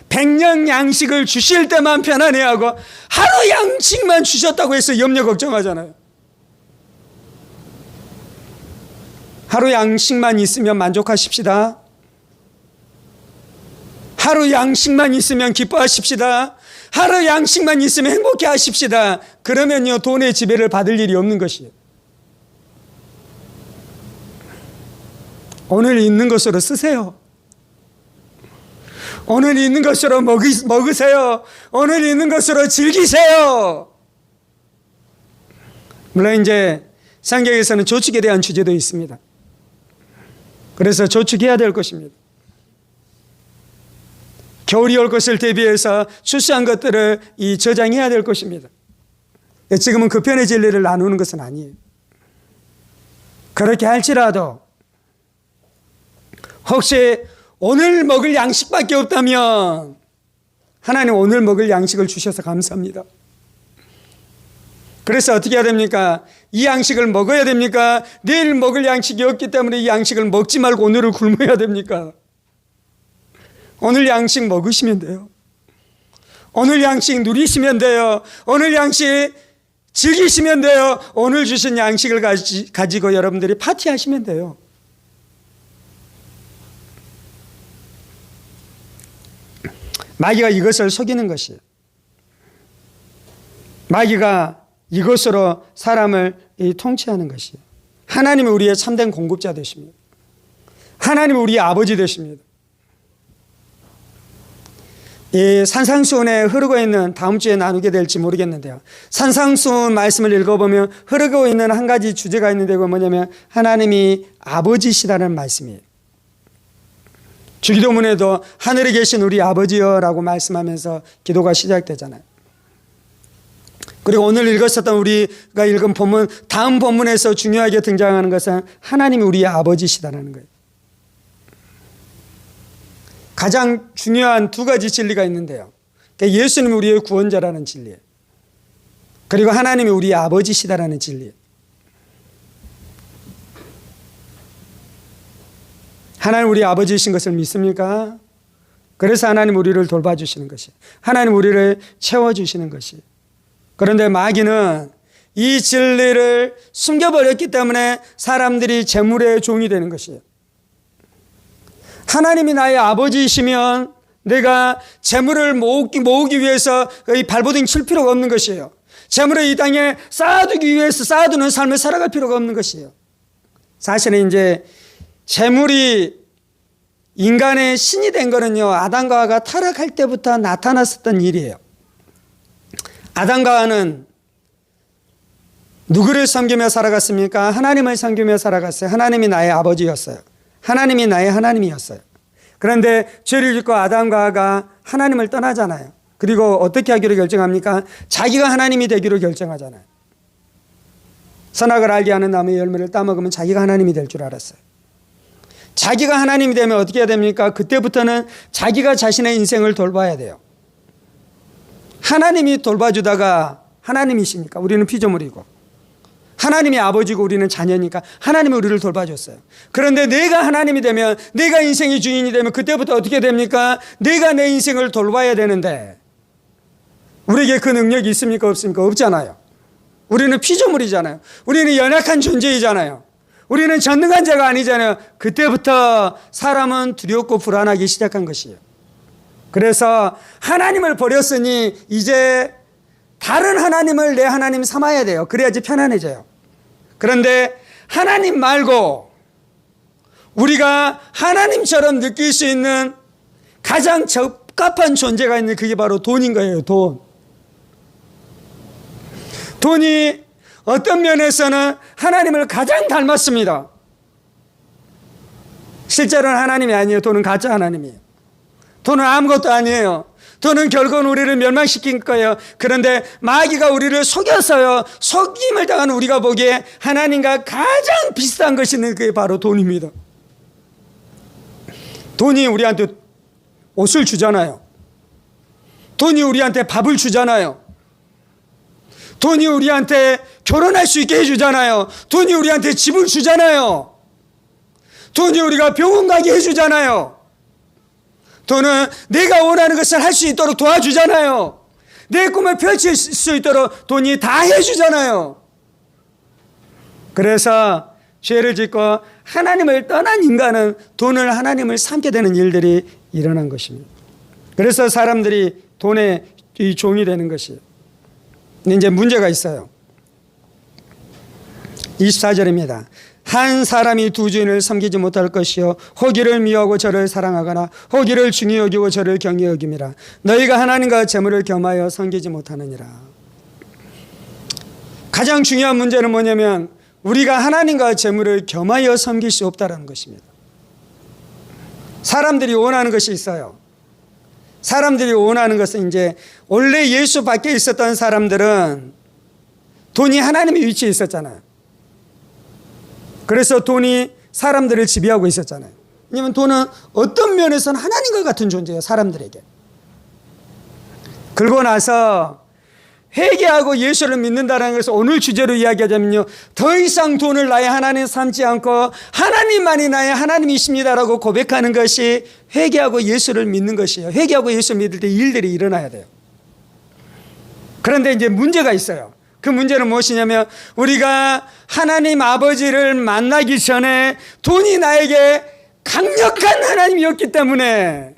100년 양식을 주실 때만 편안해하고 하루 양식만 주셨다고 해서 염려 걱정하잖아요. 하루 양식만 있으면 만족하십시다. 하루 양식만 있으면 기뻐하십시다. 하루 양식만 있으면 행복해 하십시다. 그러면요, 돈의 지배를 받을 일이 없는 것이에요. 오늘 있는 것으로 쓰세요. 오늘 있는 것으로 먹으세요. 오늘 있는 것으로 즐기세요. 물론 이제 성경에서는 저축에 대한 주제도 있습니다. 그래서 저축해야 될 것입니다. 겨울이 올 것을 대비해서 출시한 것들을 저장해야 될 것입니다. 지금은 그 편의 진리를 나누는 것은 아니에요. 그렇게 할지라도 혹시 오늘 먹을 양식밖에 없다면 하나님 오늘 먹을 양식을 주셔서 감사합니다. 그래서 어떻게 해야 됩니까? 이 양식을 먹어야 됩니까? 내일 먹을 양식이 없기 때문에 이 양식을 먹지 말고 오늘을 굶어야 됩니까? 오늘 양식 먹으시면 돼요. 오늘 양식 누리시면 돼요. 오늘 양식 즐기시면 돼요. 오늘 주신 양식을 가지고 여러분들이 파티하시면 돼요. 마귀가 이것을 속이는 것이에요. 마귀가 이것으로 사람을 통치하는 것이에요. 하나님이 우리의 참된 공급자 되십니다. 하나님이 우리의 아버지 되십니다. 이 산상수훈에 흐르고 있는, 다음 주에 나누게 될지 모르겠는데요, 산상수훈 말씀을 읽어보면 흐르고 있는 한 가지 주제가 있는데 그건 뭐냐면 하나님이 아버지시다는 말씀이에요. 주기도문에도 하늘에 계신 우리 아버지여 라고 말씀하면서 기도가 시작되잖아요. 그리고 오늘 읽었었던 우리가 읽은 본문, 다음 본문에서 중요하게 등장하는 것은 하나님이 우리의 아버지시다는 거예요. 가장 중요한 두 가지 진리가 있는데요, 예수님이 우리의 구원자라는 진리예요. 그리고 하나님이 우리의 아버지시다라는 진리예요. 하나님 우리 아버지이신 것을 믿습니까? 그래서 하나님 우리를 돌봐주시는 것이, 하나님 우리를 채워주시는 것이. 그런데 마귀는 이 진리를 숨겨버렸기 때문에 사람들이 재물의 종이 되는 것이에요. 하나님이 나의 아버지이시면 내가 재물을 모으기 위해서 이 발버둥 칠 필요가 없는 것이에요. 재물을 이 땅에 쌓아두기 위해서 쌓아두는 삶을 살아갈 필요가 없는 것이에요. 사실은 이제 재물이 인간의 신이 된 거는요, 아담과 하와가 타락할 때부터 나타났었던 일이에요. 아담과 하와는 누구를 섬기며 살아갔습니까? 하나님을 섬기며 살아갔어요. 하나님이 나의 아버지였어요. 하나님이 나의 하나님이었어요. 그런데 죄를 짓고 아담과 하와가 하나님을 떠나잖아요. 그리고 어떻게 하기로 결정합니까? 자기가 하나님이 되기로 결정하잖아요. 선악을 알게 하는 나무의 열매를 따먹으면 자기가 하나님이 될 줄 알았어요. 자기가 하나님이 되면 어떻게 해야 됩니까? 그때부터는 자기가 자신의 인생을 돌봐야 돼요. 하나님이 돌봐주다가, 하나님이시니까 우리는 피조물이고, 하나님이 아버지고 우리는 자녀니까 하나님이 우리를 돌봐줬어요. 그런데 내가 하나님이 되면, 내가 인생의 주인이 되면 그때부터 어떻게 됩니까? 내가 내 인생을 돌봐야 되는데 우리에게 그 능력이 있습니까? 없습니까? 없잖아요. 우리는 피조물이잖아요. 우리는 연약한 존재이잖아요. 우리는 전능한 자가 아니잖아요. 그때부터 사람은 두렵고 불안하기 시작한 것이에요. 그래서 하나님을 버렸으니 이제 다른 하나님을 내 하나님 삼아야 돼요. 그래야지 편안해져요. 그런데 하나님 말고 우리가 하나님처럼 느낄 수 있는 가장 적합한 존재가 있는, 그게 바로 돈인 거예요. 돈이 어떤 면에서는 하나님을 가장 닮았습니다. 실제로는 하나님이 아니에요. 돈은 가짜 하나님이에요. 돈은 아무것도 아니에요. 돈은 결국은 우리를 멸망시킬 거예요. 그런데 마귀가 우리를 속여서요, 속임을 당하는 우리가 보기에 하나님과 가장 비슷한 것이 있는, 그게 바로 돈입니다. 돈이 우리한테 옷을 주잖아요. 돈이 우리한테 밥을 주잖아요. 돈이 우리한테 결혼할 수 있게 해주잖아요. 돈이 우리한테 집을 주잖아요. 돈이 우리가 병원 가게 해주잖아요. 돈은 내가 원하는 것을 할 수 있도록 도와주잖아요. 내 꿈을 펼칠 수 있도록 돈이 다 해주잖아요. 그래서 죄를 짓고 하나님을 떠난 인간은 돈을 하나님을 삼게 되는 일들이 일어난 것입니다. 그래서 사람들이 돈의 이 종이 되는 것이에요. 근데 이제 문제가 있어요. 24절입니다. 한 사람이 두 주인을 섬기지 못할 것이요, 호기를 미워하고 저를 사랑하거나 호기를 중히 여기고 저를 경히 여김이라. 너희가 하나님과 재물을 겸하여 섬기지 못하느니라. 가장 중요한 문제는 뭐냐면 우리가 하나님과 재물을 겸하여 섬길 수 없다는 것입니다. 사람들이 원하는 것이 있어요. 사람들이 원하는 것은, 이제 원래 예수 밖에 있었던 사람들은 돈이 하나님의 위치에 있었잖아요. 그래서 돈이 사람들을 지배하고 있었잖아요. 왜냐하면 돈은 어떤 면에서는 하나님과 같은 존재예요. 사람들에게. 그러고 나서 회개하고 예수를 믿는다는 것을 오늘 주제로 이야기하자면요, 더 이상 돈을 나의 하나님 삼지 않고 하나님만이 나의 하나님이십니다라고 고백하는 것이 회개하고 예수를 믿는 것이에요. 회개하고 예수를 믿을 때 일들이 일어나야 돼요. 그런데 이제 문제가 있어요. 그 문제는 무엇이냐면 우리가 하나님 아버지를 만나기 전에 돈이 나에게 강력한 하나님이었기 때문에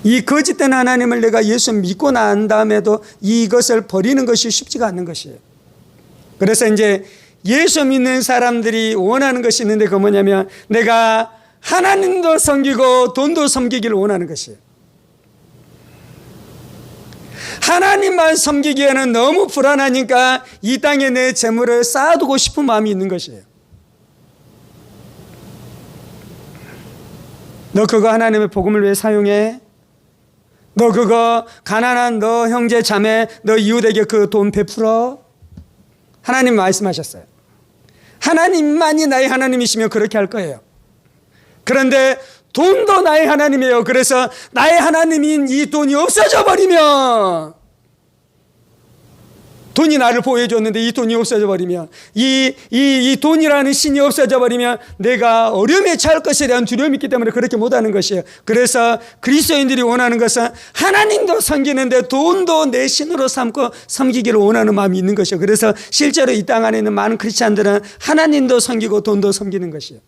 이 거짓된 하나님을 내가 예수 믿고 난 다음에도 이것을 버리는 것이 쉽지가 않는 것이에요. 그래서 이제 예수 믿는 사람들이 원하는 것이 있는데, 그거 뭐냐면 내가 하나님도 섬기고 돈도 섬기기를 원하는 것이에요. 하나님만 섬기기에는 너무 불안하니까 이 땅에 내 재물을 쌓아두고 싶은 마음이 있는 것이에요. 너 그거 하나님의 복음을 왜 사용해? 너 그거 가난한 너 형제 자매 너 이웃에게 그 돈 베풀어? 하나님 말씀하셨어요. 하나님만이 나의 하나님이시면 그렇게 할 거예요. 그런데 돈도 나의 하나님이에요. 그래서 나의 하나님인 이 돈이 없어져 버리면, 돈이 나를 보호해 줬는데 이 돈이 없어져 버리면, 이 돈이라는 신이 없어져 버리면 내가 어려움에 처할 것에 대한 두려움이 있기 때문에 그렇게 못하는 것이에요. 그래서 그리스도인들이 원하는 것은 하나님도 섬기는데 돈도 내 신으로 삼고 섬기기를 원하는 마음이 있는 것이에요. 그래서 실제로 이 땅 안에 있는 많은 크리스찬들은 하나님도 섬기고 돈도 섬기는 것이에요.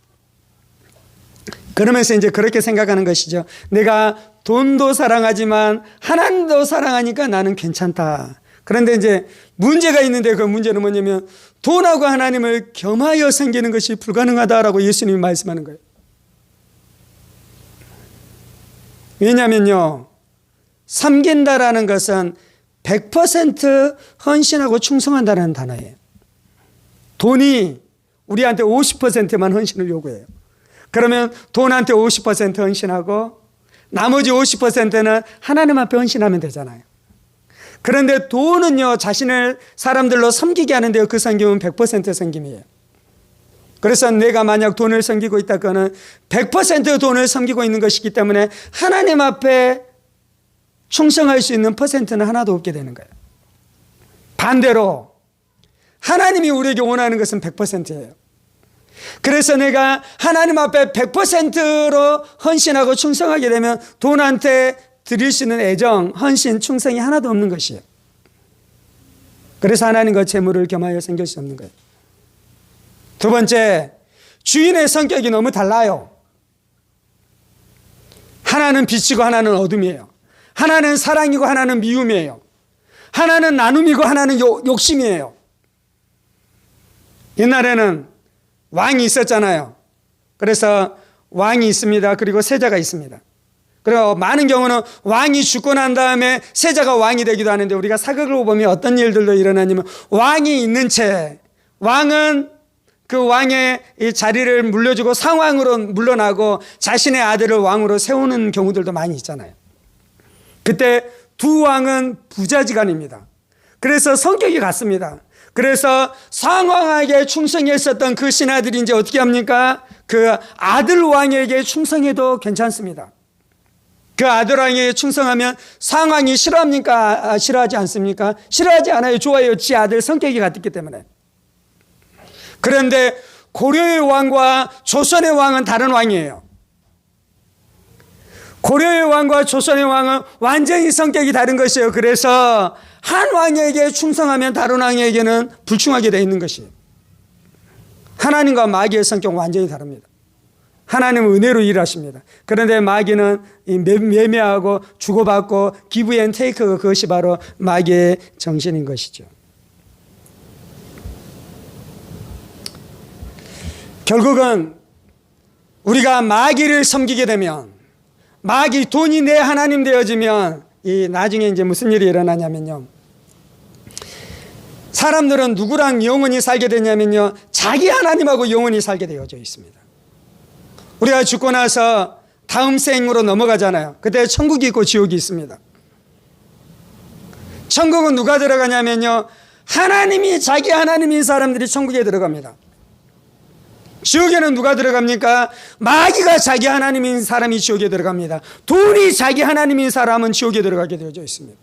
그러면서 이제 그렇게 생각하는 것이죠. 내가 돈도 사랑하지만 하나님도 사랑하니까 나는 괜찮다. 그런데 이제 문제가 있는데 그 문제는 뭐냐면 돈하고 하나님을 겸하여 섬기는 것이 불가능하다라고 예수님이 말씀하는 거예요. 왜냐면요, 섬긴다라는 것은 100% 헌신하고 충성한다는 단어예요. 돈이 우리한테 50%만 헌신을 요구해요. 그러면 돈한테 50% 헌신하고 나머지 50%는 하나님 앞에 헌신하면 되잖아요. 그런데 돈은요, 자신을 사람들로 섬기게 하는데요, 그 섬김은 100% 섬김이에요. 그래서 내가 만약 돈을 섬기고 있다, 그거는 100% 돈을 섬기고 있는 것이기 때문에 하나님 앞에 충성할 수 있는 퍼센트는 하나도 없게 되는 거예요. 반대로 하나님이 우리에게 원하는 것은 100%예요. 그래서 내가 하나님 앞에 100%로 헌신하고 충성하게 되면 돈한테 드릴 수 있는 애정, 헌신, 충성이 하나도 없는 것이에요. 그래서 하나님과 재물을 겸하여 섬길 수 없는 거예요. 두 번째, 주인의 성격이 너무 달라요. 하나는 빛이고 하나는 어둠이에요. 하나는 사랑이고 하나는 미움이에요. 하나는 나눔이고 하나는 욕심이에요. 옛날에는 왕이 있었잖아요. 그래서 왕이 있습니다. 그리고 세자가 있습니다. 그리고 많은 경우는 왕이 죽고 난 다음에 세자가 왕이 되기도 하는데, 우리가 사극을 보면 어떤 일들도 일어나냐면 왕이 있는 채 왕은 그 왕의 이 자리를 물려주고 상왕으로 물러나고 자신의 아들을 왕으로 세우는 경우들도 많이 있잖아요. 그때 두 왕은 부자지간입니다. 그래서 성격이 같습니다. 그래서 상왕에게 충성했었던 그 신하들이 이제 어떻게 합니까? 그 아들 왕에게 충성해도 괜찮습니다. 그 아들 왕에게 충성하면 상왕이 싫어합니까? 싫어하지 않습니까? 싫어하지 않아요. 좋아요. 지 아들 성격이 같기 때문에. 그런데 고려의 왕과 조선의 왕은 다른 왕이에요. 고려의 왕과 조선의 왕은 완전히 성격이 다른 것이에요. 그래서 한 왕에게 충성하면 다른 왕에게는 불충하게 되어 있는 것이에요. 하나님과 마귀의 성격은 완전히 다릅니다. 하나님은 은혜로 일하십니다. 그런데 마귀는 매매하고 주고받고 기브 앤 테이크, 그것이 바로 마귀의 정신인 것이죠. 결국은 우리가 마귀를 섬기게 되면, 마귀 돈이 내 하나님 되어지면 이 나중에 이제 무슨 일이 일어나냐면요, 사람들은 누구랑 영원히 살게 되냐면요, 자기 하나님하고 영원히 살게 되어져 있습니다. 우리가 죽고 나서 다음 생으로 넘어가잖아요. 그때 천국이 있고 지옥이 있습니다. 천국은 누가 들어가냐면요, 하나님이 자기 하나님인 사람들이 천국에 들어갑니다. 지옥에는 누가 들어갑니까? 마귀가 자기 하나님인 사람이 지옥에 들어갑니다. 돈이 자기 하나님인 사람은 지옥에 들어가게 되어져 있습니다.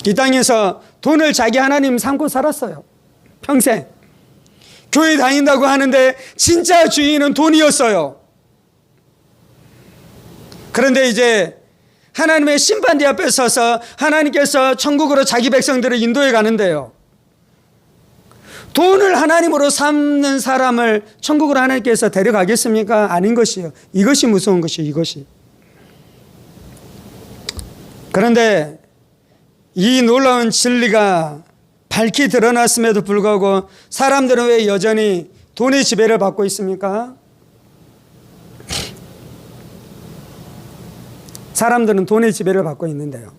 이 땅에서 돈을 자기 하나님 삼고 살았어요. 평생. 교회 다닌다고 하는데 진짜 주인은 돈이었어요. 그런데 이제 하나님의 심판대 앞에 서서 하나님께서 천국으로 자기 백성들을 인도해 가는데요, 돈을 하나님으로 삼는 사람을 천국으로 하나님께서 데려가겠습니까? 아닌 것이에요. 이것이 무서운 것이에요. 이것이. 그런데 이 놀라운 진리가 밝히 드러났음에도 불구하고 사람들은 왜 여전히 돈의 지배를 받고 있습니까? 사람들은 돈의 지배를 받고 있는데요.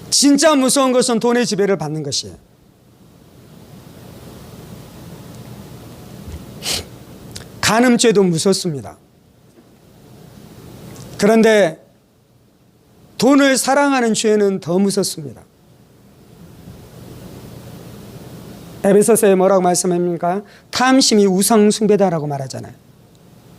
진짜 무서운 것은 돈의 지배를 받는 것이에요. 간음죄도 무섭습니다. 그런데 돈을 사랑하는 죄는 더 무섭습니다. 에베소서에 뭐라고 말씀합니까? 탐심이 우상 숭배다라고 말하잖아요.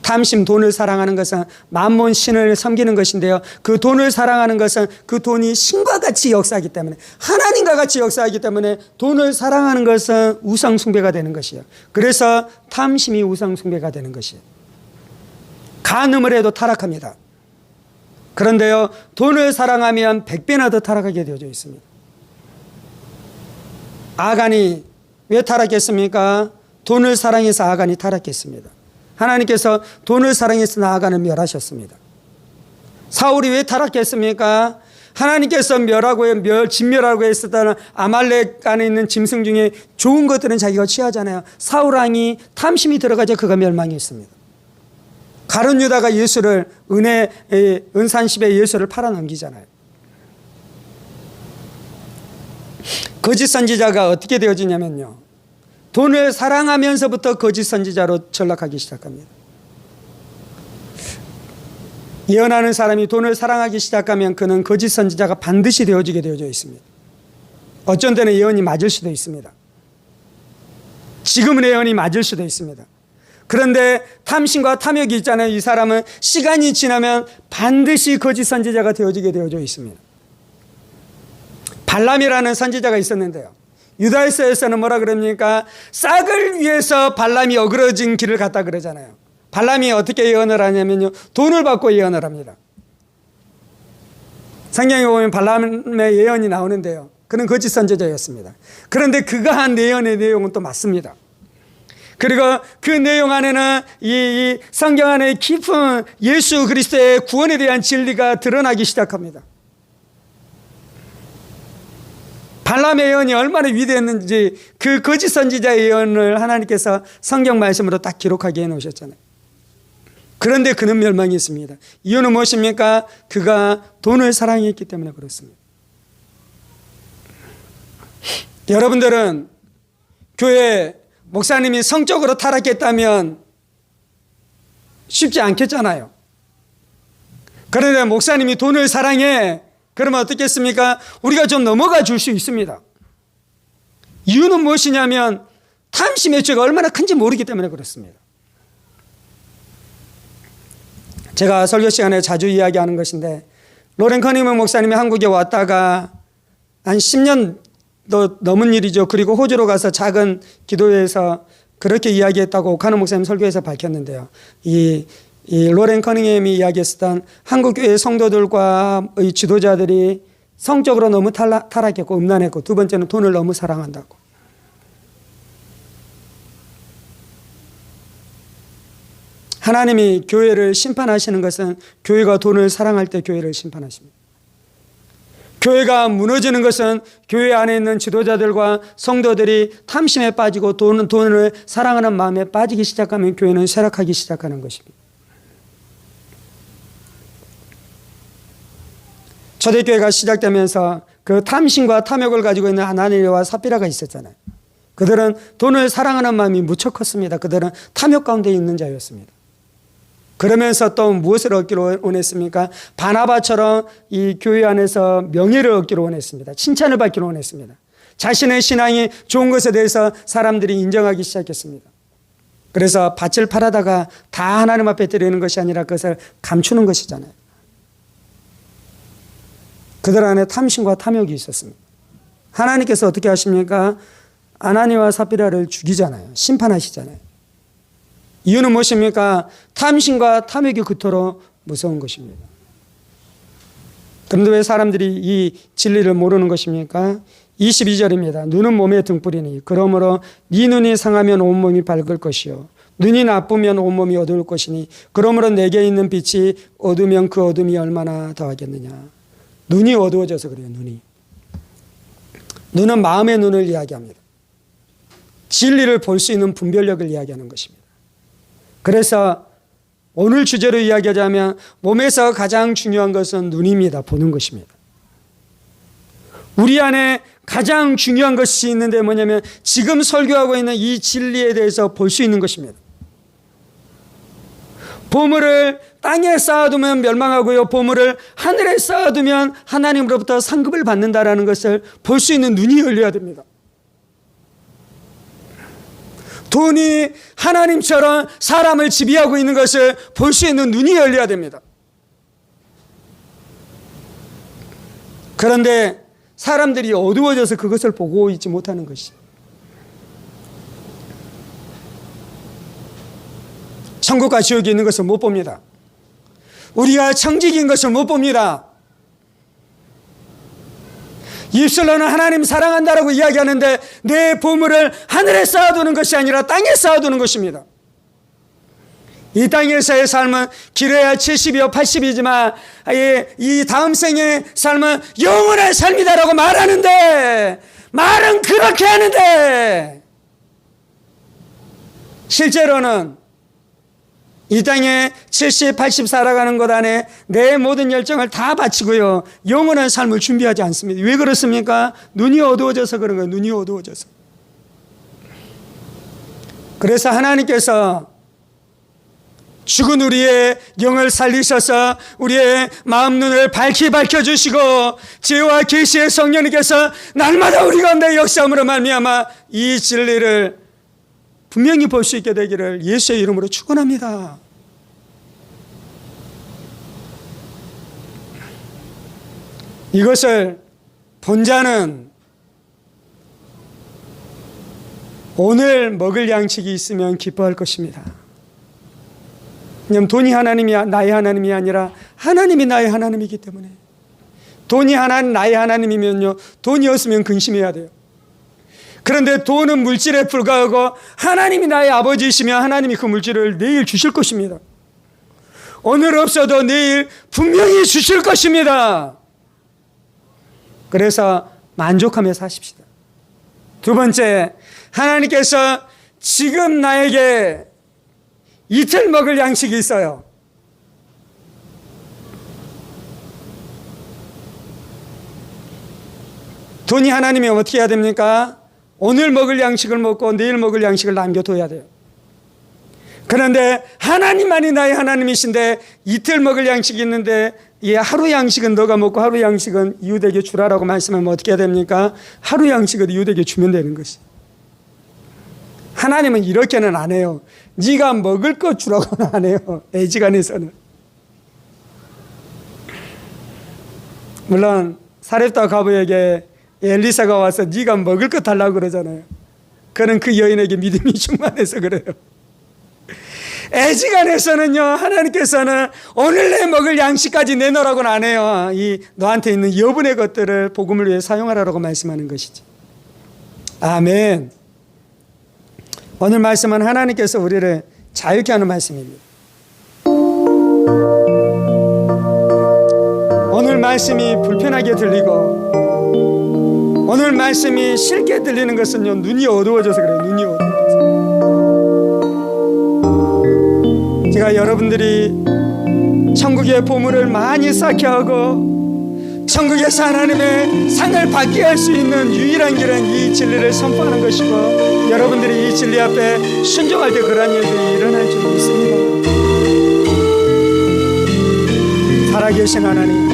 탐심, 돈을 사랑하는 것은 만몬 신을 섬기는 것인데요. 그 돈을 사랑하는 것은 그 돈이 신과 같이 역사하기 때문에, 하나님과 같이 역사하기 때문에 돈을 사랑하는 것은 우상 숭배가 되는 것이에요. 그래서 탐심이 우상 숭배가 되는 것이에요. 간음을 해도 타락합니다. 그런데요, 돈을 사랑하면 100배나 더 타락하게 되어져 있습니다. 아간이 왜 타락했습니까? 돈을 사랑해서 아간이 타락했습니다. 하나님께서 돈을 사랑해서 아간을 멸하셨습니다. 사울이 왜 타락했습니까? 하나님께서 진멸하고 했었다는 아말렉 안에 있는 짐승 중에 좋은 것들은 자기가 취하잖아요. 사울 왕이 탐심이 들어가자 그가 멸망했습니다. 가룟 유다가 예수를 은산십에 예수를 팔아넘기잖아요. 거짓 선지자가 어떻게 되어지냐면요, 돈을 사랑하면서부터 거짓 선지자로 전락하기 시작합니다. 예언하는 사람이 돈을 사랑하기 시작하면 그는 거짓 선지자가 반드시 되어지게 되어져 있습니다. 어쩐 때는 예언이 맞을 수도 있습니다. 지금은 예언이 맞을 수도 있습니다. 그런데 탐심과 탐욕이 있잖아요. 이 사람은 시간이 지나면 반드시 거짓 선지자가 되어지게 되어져 있습니다. 발람이라는 선지자가 있었는데요, 유다에서는 뭐라 그럽니까? 싹을 위해서 발람이 어그러진 길을 갔다 그러잖아요. 발람이 어떻게 예언을 하냐면요, 돈을 받고 예언을 합니다. 성경에 보면 발람의 예언이 나오는데요, 그는 거짓 선지자였습니다. 그런데 그가 한 예언의 내용은 또 맞습니다. 그리고 그 내용 안에는 이 성경 안에 깊은 예수 그리스도의 구원에 대한 진리가 드러나기 시작합니다. 발람의 예언이 얼마나 위대했는지 그 거짓 선지자의 예언을 하나님께서 성경 말씀으로 딱 기록하게 해놓으셨잖아요. 그런데 그는 멸망했습니다. 이유는 무엇입니까? 그가 돈을 사랑했기 때문에 그렇습니다. 여러분들은 교회 목사님이 성적으로 타락했다면 쉽지 않겠잖아요. 그런데 목사님이 돈을 사랑해, 그러면 어떻겠습니까? 우리가 좀 넘어가 줄 수 있습니다. 이유는 무엇이냐면 탐심의 죄가 얼마나 큰지 모르기 때문에 그렇습니다. 제가 설교 시간에 자주 이야기하는 것인데, 로렌 커닝먼 목사님이 한국에 왔다가 한 10년도 넘은 일이죠. 그리고 호주로 가서 작은 기도회에서 그렇게 이야기했다고 오카노 목사님 설교에서 밝혔는데요. 이 로렌 커닝햄이 이야기했던 한국교회 성도들과 의 지도자들이 성적으로 너무 타락했고 음란했고, 두 번째는 돈을 너무 사랑한다고. 하나님이 교회를 심판하시는 것은 교회가 돈을 사랑할 때 교회를 심판하십니다. 교회가 무너지는 것은 교회 안에 있는 지도자들과 성도들이 탐심에 빠지고 돈을 사랑하는 마음에 빠지기 시작하면 교회는 쇠락하기 시작하는 것입니다. 초대교회가 시작되면서 그 탐심과 탐욕을 가지고 있는 아나니아와 삽비라가 있었잖아요. 그들은 돈을 사랑하는 마음이 무척 컸습니다. 그들은 탐욕 가운데 있는 자였습니다. 그러면서 또 무엇을 얻기로 원했습니까? 바나바처럼 이 교회 안에서 명예를 얻기로 원했습니다. 칭찬을 받기로 원했습니다. 자신의 신앙이 좋은 것에 대해서 사람들이 인정하기 시작했습니다. 그래서 밭을 팔아다가 다 하나님 앞에 드리는 것이 아니라 그것을 감추는 것이잖아요. 그들 안에 탐심과 탐욕이 있었습니다. 하나님께서 어떻게 하십니까? 아나니아와 삽비라를 죽이잖아요. 심판하시잖아요. 이유는 무엇입니까? 탐심과 탐욕이 그토록 무서운 것입니다. 그런데 왜 사람들이 이 진리를 모르는 것입니까? 22절입니다. 눈은 몸의 등불이니 그러므로 네 눈이 상하면 온몸이 밝을 것이요 눈이 나쁘면 온몸이 어두울 것이니 그러므로 내게 있는 빛이 어두면 그 어둠이 얼마나 더하겠느냐. 눈이 어두워져서 그래요. 눈은 마음의 눈을 이야기합니다. 진리를 볼 수 있는 분별력을 이야기하는 것입니다. 그래서 오늘 주제로 이야기하자면 몸에서 가장 중요한 것은 눈입니다. 보는 것입니다. 우리 안에 가장 중요한 것이 있는데 뭐냐면 지금 설교하고 있는 이 진리에 대해서 볼 수 있는 것입니다. 보물을 땅에 쌓아두면 멸망하고요, 보물을 하늘에 쌓아두면 하나님으로부터 상급을 받는다라는 것을 볼 수 있는 눈이 열려야 됩니다. 돈이 하나님처럼 사람을 지배하고 있는 것을 볼 수 있는 눈이 열려야 됩니다. 그런데 사람들이 어두워져서 그것을 보고 있지 못하는 것이, 천국과 지옥이 있는 것을 못 봅니다. 우리가 청직인 것을 못 봅니다. 입술로는 하나님 사랑한다라고 이야기하는데 내 보물을 하늘에 쌓아두는 것이 아니라 땅에 쌓아두는 것입니다. 이 땅에서의 삶은 길어야 70이요 80이지만 이 다음 생의 삶은 영원한 삶이다라고 말하는데, 말은 그렇게 하는데 실제로는 이 땅에 70, 80 살아가는 것 안에 내 모든 열정을 다 바치고요, 영원한 삶을 준비하지 않습니다. 왜 그렇습니까? 눈이 어두워져서 그런 거예요. 눈이 어두워져서. 그래서 하나님께서 죽은 우리의 영을 살리셔서 우리의 마음 눈을 밝히 밝혀주시고 지혜와 계시의 성령님께서 날마다 우리 가운데 역사함으로 말미암아 이 진리를 분명히 볼 수 있게 되기를 예수의 이름으로 축원합니다. 이것을 본 자는 오늘 먹을 양식이 있으면 기뻐할 것입니다. 왜냐하면 돈이 하나님이 나의 하나님이 아니라 하나님이 나의 하나님이기 때문에, 돈이 나의 하나님이면요, 돈이 없으면 근심해야 돼요. 그런데 돈은 물질에 불과하고 하나님이 나의 아버지이시며 하나님이 그 물질을 내일 주실 것입니다. 오늘 없어도 내일 분명히 주실 것입니다. 그래서 만족하며 사십시다. 두 번째, 하나님께서 지금 나에게 이틀 먹을 양식이 있어요. 돈이 하나님이 어떻게 해야 됩니까? 오늘 먹을 양식을 먹고 내일 먹을 양식을 남겨둬야 돼요. 그런데 하나님만이 나의 하나님이신데 이틀 먹을 양식이 있는데 이 하루 양식은 너가 먹고 하루 양식은 이웃에게 주라라고 말씀하면 어떻게 해야 됩니까? 하루 양식을 이웃에게 주면 되는 것이. 하나님은 이렇게는 안 해요. 네가 먹을 것 주라고는 안 해요. 애지간해서는. 물론 사렙다 과부에게 엘리사가 와서 네가 먹을 것 달라고 그러잖아요. 그는 그 여인에게 믿음이 충만해서 그래요. 애지간해서는요, 하나님께서는 오늘 내 먹을 양식까지 내놓으라고는 안 해요. 이 너한테 있는 여분의 것들을 복음을 위해 사용하라고 말씀하는 것이지. 아멘. 오늘 말씀은 하나님께서 우리를 자유케 하는 말씀입니다. 오늘 말씀이 불편하게 들리고 오늘 말씀이 싫게 들리는 것은요, 눈이 어두워져서 그래요. 눈이 어두워져서. 제가 여러분들이 천국의 보물을 많이 쌓게 하고 천국에서 하나님의 상을 받게 할 수 있는 유일한 길은 이 진리를 선포하는 것이고, 여러분들이 이 진리 앞에 순종할 때 그러한 일들이 일어날 줄 믿습니다. 살아계신 하나님,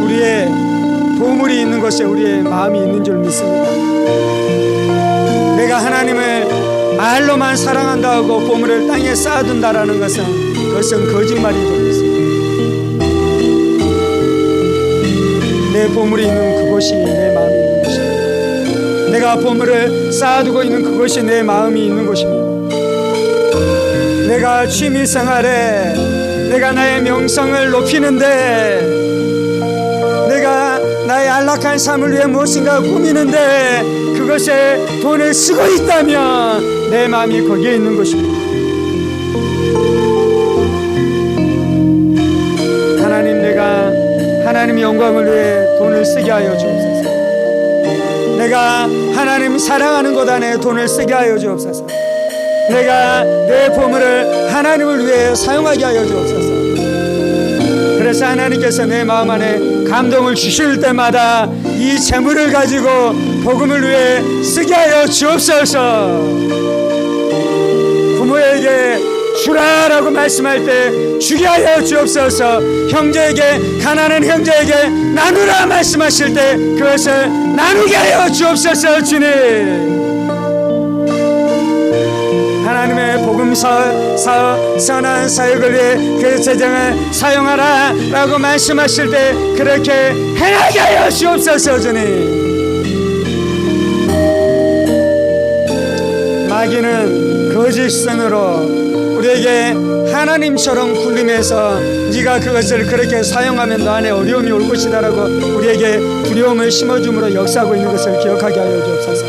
우리의 보물이 있는 곳에 우리의 마음이 있는 줄 믿습니다. 내가 하나님을 말로만 사랑한다 하고 보물을 땅에 쌓아둔다라는 그것은 거짓말인 줄 믿습니다. 내 보물이 있는 그곳이 내 마음이 있는 곳입니다. 내가 보물을 쌓아두고 있는 그곳이 내 마음이 있는 곳입니다. 내가 취미생활에 내가 나의 명성을 높이는데, 내가 나의 안락한 삶을 위해 무엇인가 꾸미는데 그것에 돈을 쓰고 있다면 내 마음이 거기에 있는 것입니다. 하나님, 내가 하나님의 영광을 위해 돈을 쓰게 하여 주옵소서. 내가 하나님 사랑하는 것 안에 돈을 쓰게 하여 주옵소서. 내가 내 보물을 하나님을 위해 사용하게 하여 주옵소서. 그래서 하나님께서 내 마음 안에 감동을 주실 때마다 이 재물을 가지고 복음을 위해 쓰게 하여 주옵소서. 부모에게 주라라고 말씀할 때 주게 하여 주옵소서. 형제에게, 가난한 형제에게 나누라 말씀하실 때 그것을 나누게 하여 주옵소서. 주님, 하나님의 복음 선한 사역을 위해 그 재정을 사용하라 라고 말씀하실 때 그렇게 행하게 하여 주옵소서. 주님, 마귀는 거짓선으로 우리에게 하나님처럼 굴림해서 네가 그것을 그렇게 사용하면 너 안에 어려움이 올 것이다 라고 우리에게 두려움을 심어줌으로 역사하고 있는 것을 기억하게 하여 주옵소서.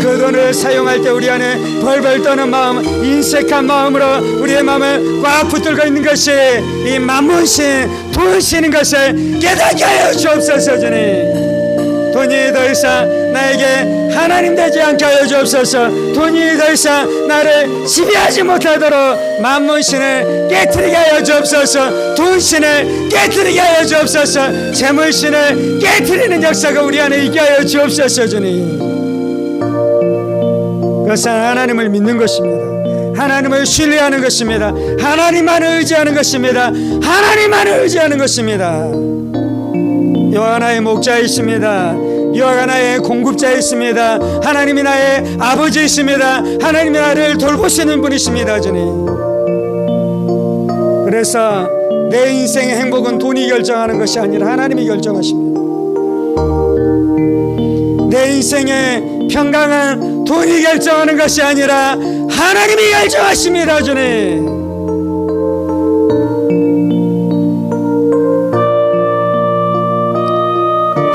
그 돈을 사용할 때 우리 안에 벌벌 떠는 마음, 인색한 마음으로 우리의 마음을 꽉 붙들고 있는 것이 이 만문신 돈신인 것을 깨닫게 하여 주옵소서. 주님, 돈이 더 이상 나에게 하나님 되지 않게 하여 주옵소서. 돈이 더 이상 나를 지배하지 못하도록 만문신을 깨트리게 하여 주옵소서. 돈신을 깨트리게 하여 주옵소서. 재물신을 깨트리는 역사가 우리 안에 있게 하여 주옵소서. 주님, 그것은 하나님을 믿는 것입니다. 하나님을 신뢰하는 것입니다. 하나님만을 의지하는 것입니다. 하나님만을 의지하는 것입니다. 여호와가 나의 목자이십니다. 여호와가 나의 공급자이십니다. 하나님이 나의 아버지이십니다. 하나님이 나를 돌보시는 분이십니다. 주님, 그래서 내 인생의 행복은 돈이 결정하는 것이 아니라 하나님이 결정하십니다. 내 인생의 평강은 돈이 결정하는 것이 아니라 하나님이 결정하십니다. 주님,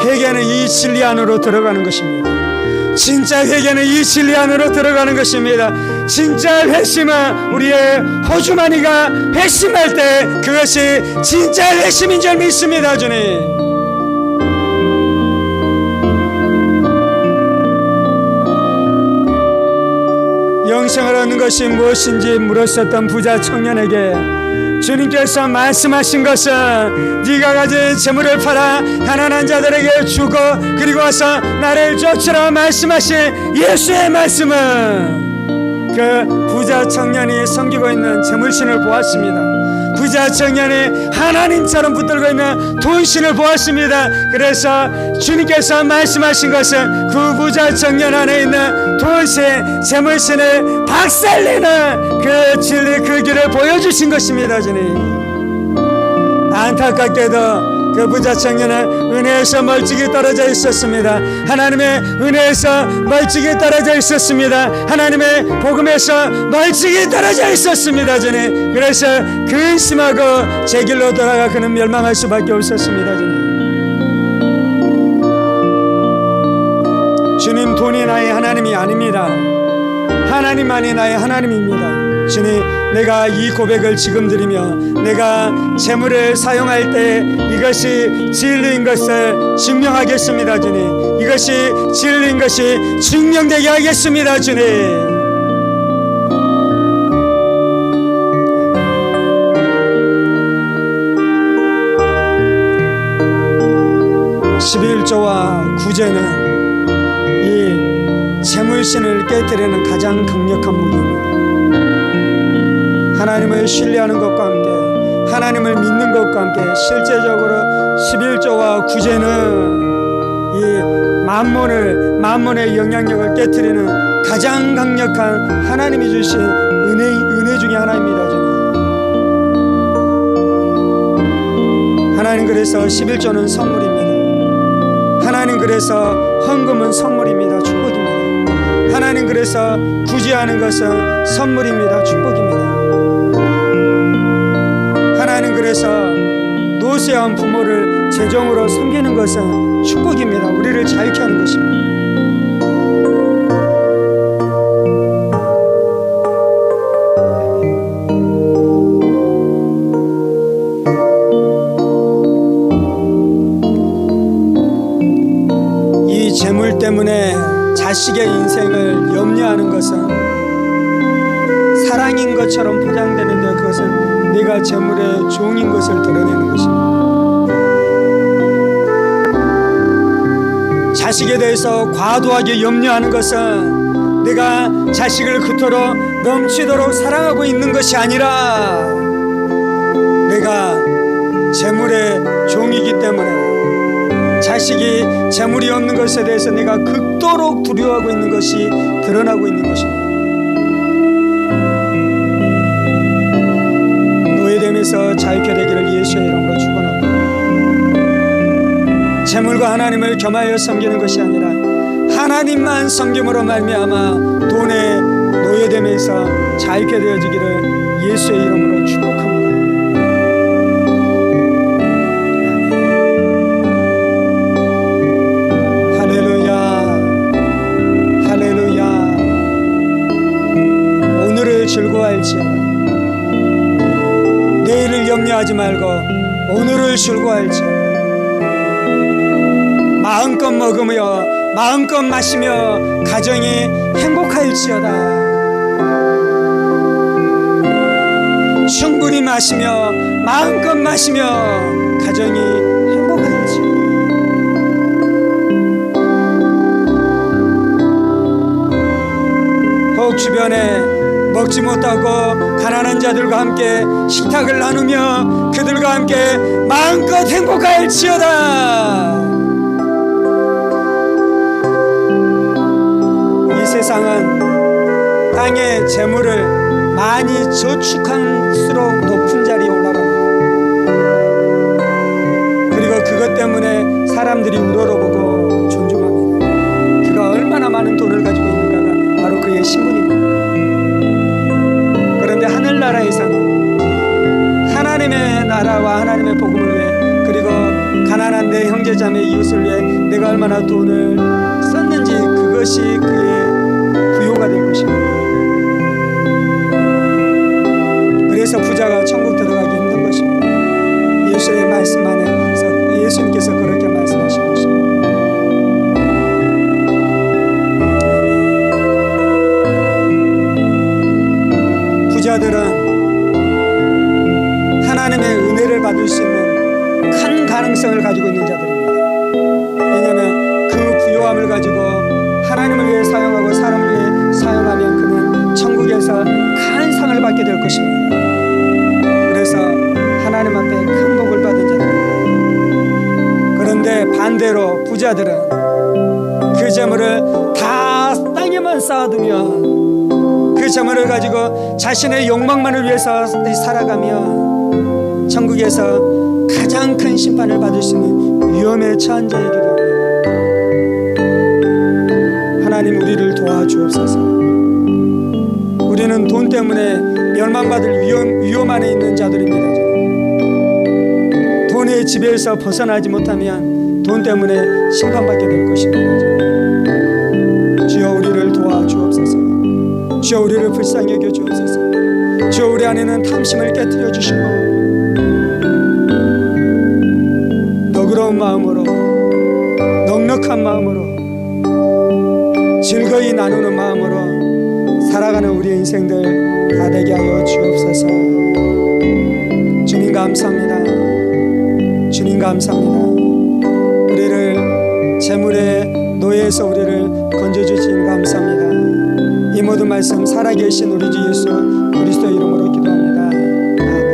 회개는 이 진리 안으로 들어가는 것입니다. 진짜 회개는 이 진리 안으로 들어가는 것입니다. 진짜 회심은 우리의 호주머니가 회심할 때 그것이 진짜 회심인 줄 믿습니다. 주님, 영생을 얻는 것이 무엇인지 물었었던 부자 청년에게 주님께서 말씀하신 것은 네가 가진 재물을 팔아 가난한 자들에게 주고 그리고 와서 나를 쫓으라 말씀하신 예수의 말씀은 그 부자 청년이 섬기고 있는 재물신을 보았습니다. 부자 청년이 하나님처럼 붙들고 있는 돈신을 보았습니다. 그래서 주님께서 말씀하신 것은 그 부자 청년 안에 있는 돈신, 재물신을 박살내는 그 진리, 그 길을 보여주신 것입니다. 주님, 안타깝게도 그 부자 청년은 은혜에서 멀찍이 떨어져 있었습니다. 하나님의 은혜에서 멀찍이 떨어져 있었습니다. 하나님의 복음에서 멀찍이 떨어져 있었습니다. 주님, 그래서 근심하고 제 길로 돌아가 그는 멸망할 수밖에 없었습니다. 주님, 돈이 나의 하나님이 아닙니다. 하나님만이 나의 하나님입니다. 주님, 내가 이 고백을 지금 드리며 내가 재물을 사용할 때 이것이 진리인 것을 증명하겠습니다. 주님, 이것이 진리인 것이 증명되게 하겠습니다. 주님, 11조와 구제는 이 재물신을 깨뜨리는 가장 강력한 무기입니다. 하나님을 신뢰하는 것과 함께 하나님을 믿는 것과 함께 실제적으로 11조와 구제는 이 만몬의 영향력을 깨뜨리는 가장 강력한 하나님이 주신 은혜 중에 하나입니다. 하나님, 그래서 11조는 선물입니다. 하나님, 그래서 헌금은 선물입니다. 축복입니다. 하나님, 그래서 구제하는 것은 선물입니다. 축복입니다. 하나님, 그래서 노쇠한 부모를 재정으로 섬기는 것은 축복입니다. 우리를 자유케 하는 것입니다. 이 재물 때문에 자식의 인생을 염려하는 것은 사랑인 것처럼 포장되는데 그것은 네가 재물의 종인 것을 드러내는 것입니다. 자식에 대해서 과도하게 염려하는 것은 내가 자식을 그토록 넘치도록 사랑하고 있는 것이 아니라 내가 재물의 종이기 때문에 자식이 재물이 없는 것에 대해서 내가 극도로 두려워하고 있는 것이 드러나고 있는 것입니다. 노예됨에서 자유케 되기를 예수의 이름으로 축원합니다. 재물과 하나님을 겸하여 섬기는 것이 아니라 하나님만 섬김으로 말미암아 돈의 노예됨에서 자유케 되어지기를 예수의 이름으로 축복합니다. 할렐루야, 할렐루야. 오늘을 즐거워할지어다. 내일을 염려하지 말고 오늘을 즐거워할지어다. 마음껏 먹으며 마음껏 마시며 가정이 행복할지어다. 충분히 마시며 마음껏 마시며 가정이 행복할지어다. 혹 주변에 먹지 못하고 가난한 자들과 함께 식탁을 나누며 그들과 함께 마음껏 행복할지어다. 이 세상은 땅의 재물을 많이 저축할수록 높은 자리에 올라갑니다. 그리고 그것 때문에 사람들이 우러러보고 존중합니다. 그가 얼마나 많은 돈을 가지고 있는가가 바로 그의 신분입니다. 그런데 하늘나라에서는 하나님의 나라와 하나님의 복음을 위해 그리고 가난한 내 형제자매 이웃을 위해 내가 얼마나 돈을 썼는지 그것이 그의 부요가 될 것입니다. 그래서 부자가 천국 들어가기 힘든 것입니다. 예수의 말씀 안에서 예수님께서 그렇게 말씀하신 것입니다. 부자들은 하나님의 은혜를 받을 수 있는 큰 가능성을 가지고 있는 자들입니다. 왜냐하면 그 부요함을 가지고 하나님을 위해 사용하고 사람을 위해 사용하면 그는 천국에서 큰 상을 받게 될 것입니다. 그래서 하나님 앞에 큰 복을 받은 자들입니다. 그런데 반대로 부자들은 그 재물을 다 땅에만 쌓아두면 그 재물을 가지고 자신의 욕망만을 위해서 살아가면 천국에서 가장 큰 심판을 받을 수 있는 위험에 처한 자이기도 합니다. 하나님 우리를 도와주옵소서. 우리는 돈 때문에 멸망받을 위험 안에 있는 자들입니다. 돈의 지배에서 벗어나지 못하면 돈 때문에 심판받게 될 것입니다. 주여 우리를 도와주옵소서. 주여 우리를 불쌍히 여겨 주옵소서. 주여 우리 안에는 탐심을 깨뜨려 주시고 너그러운 마음으로 넉넉한 마음으로 즐거이 나누는 마음으로 살아가는 우리의 인생들 다 되게 하여 주옵소서. 주님 감사합니다. 주님 감사합니다. 우리를 재물의 노예에서 우리를 건져주신 감사합니다. 이 모든 말씀 살아계신 우리 주 예수 그리스도의 이름으로 기도합니다. 아멘.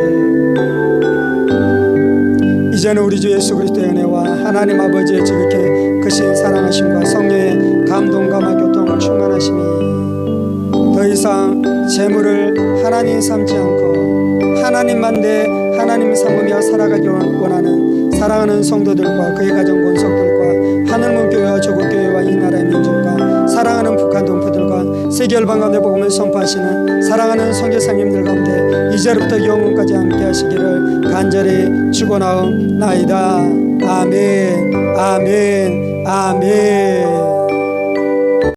이제는 우리 주 예수 그리스도의 은혜와 하나님 아버지의 지극히 크신 사랑하심과 성령의 감동감화 교통을 충만하심이 더 이상 재물을 하나님 삼지 않고 하나님만 내 하나님 삼으며 살아가기 원하는 사랑하는 성도들과 그의 가정 권속들과 하늘문교회와 조국교회와 이 나라의 민족과 사랑하는 북한 동포들과 세계 열방 가운데 복음을 선포하시는 사랑하는 선교사님들 가운데 이제부터 영원까지 함께 하시기를 간절히 축원하옵나이다. 아멘, 아멘, 아멘.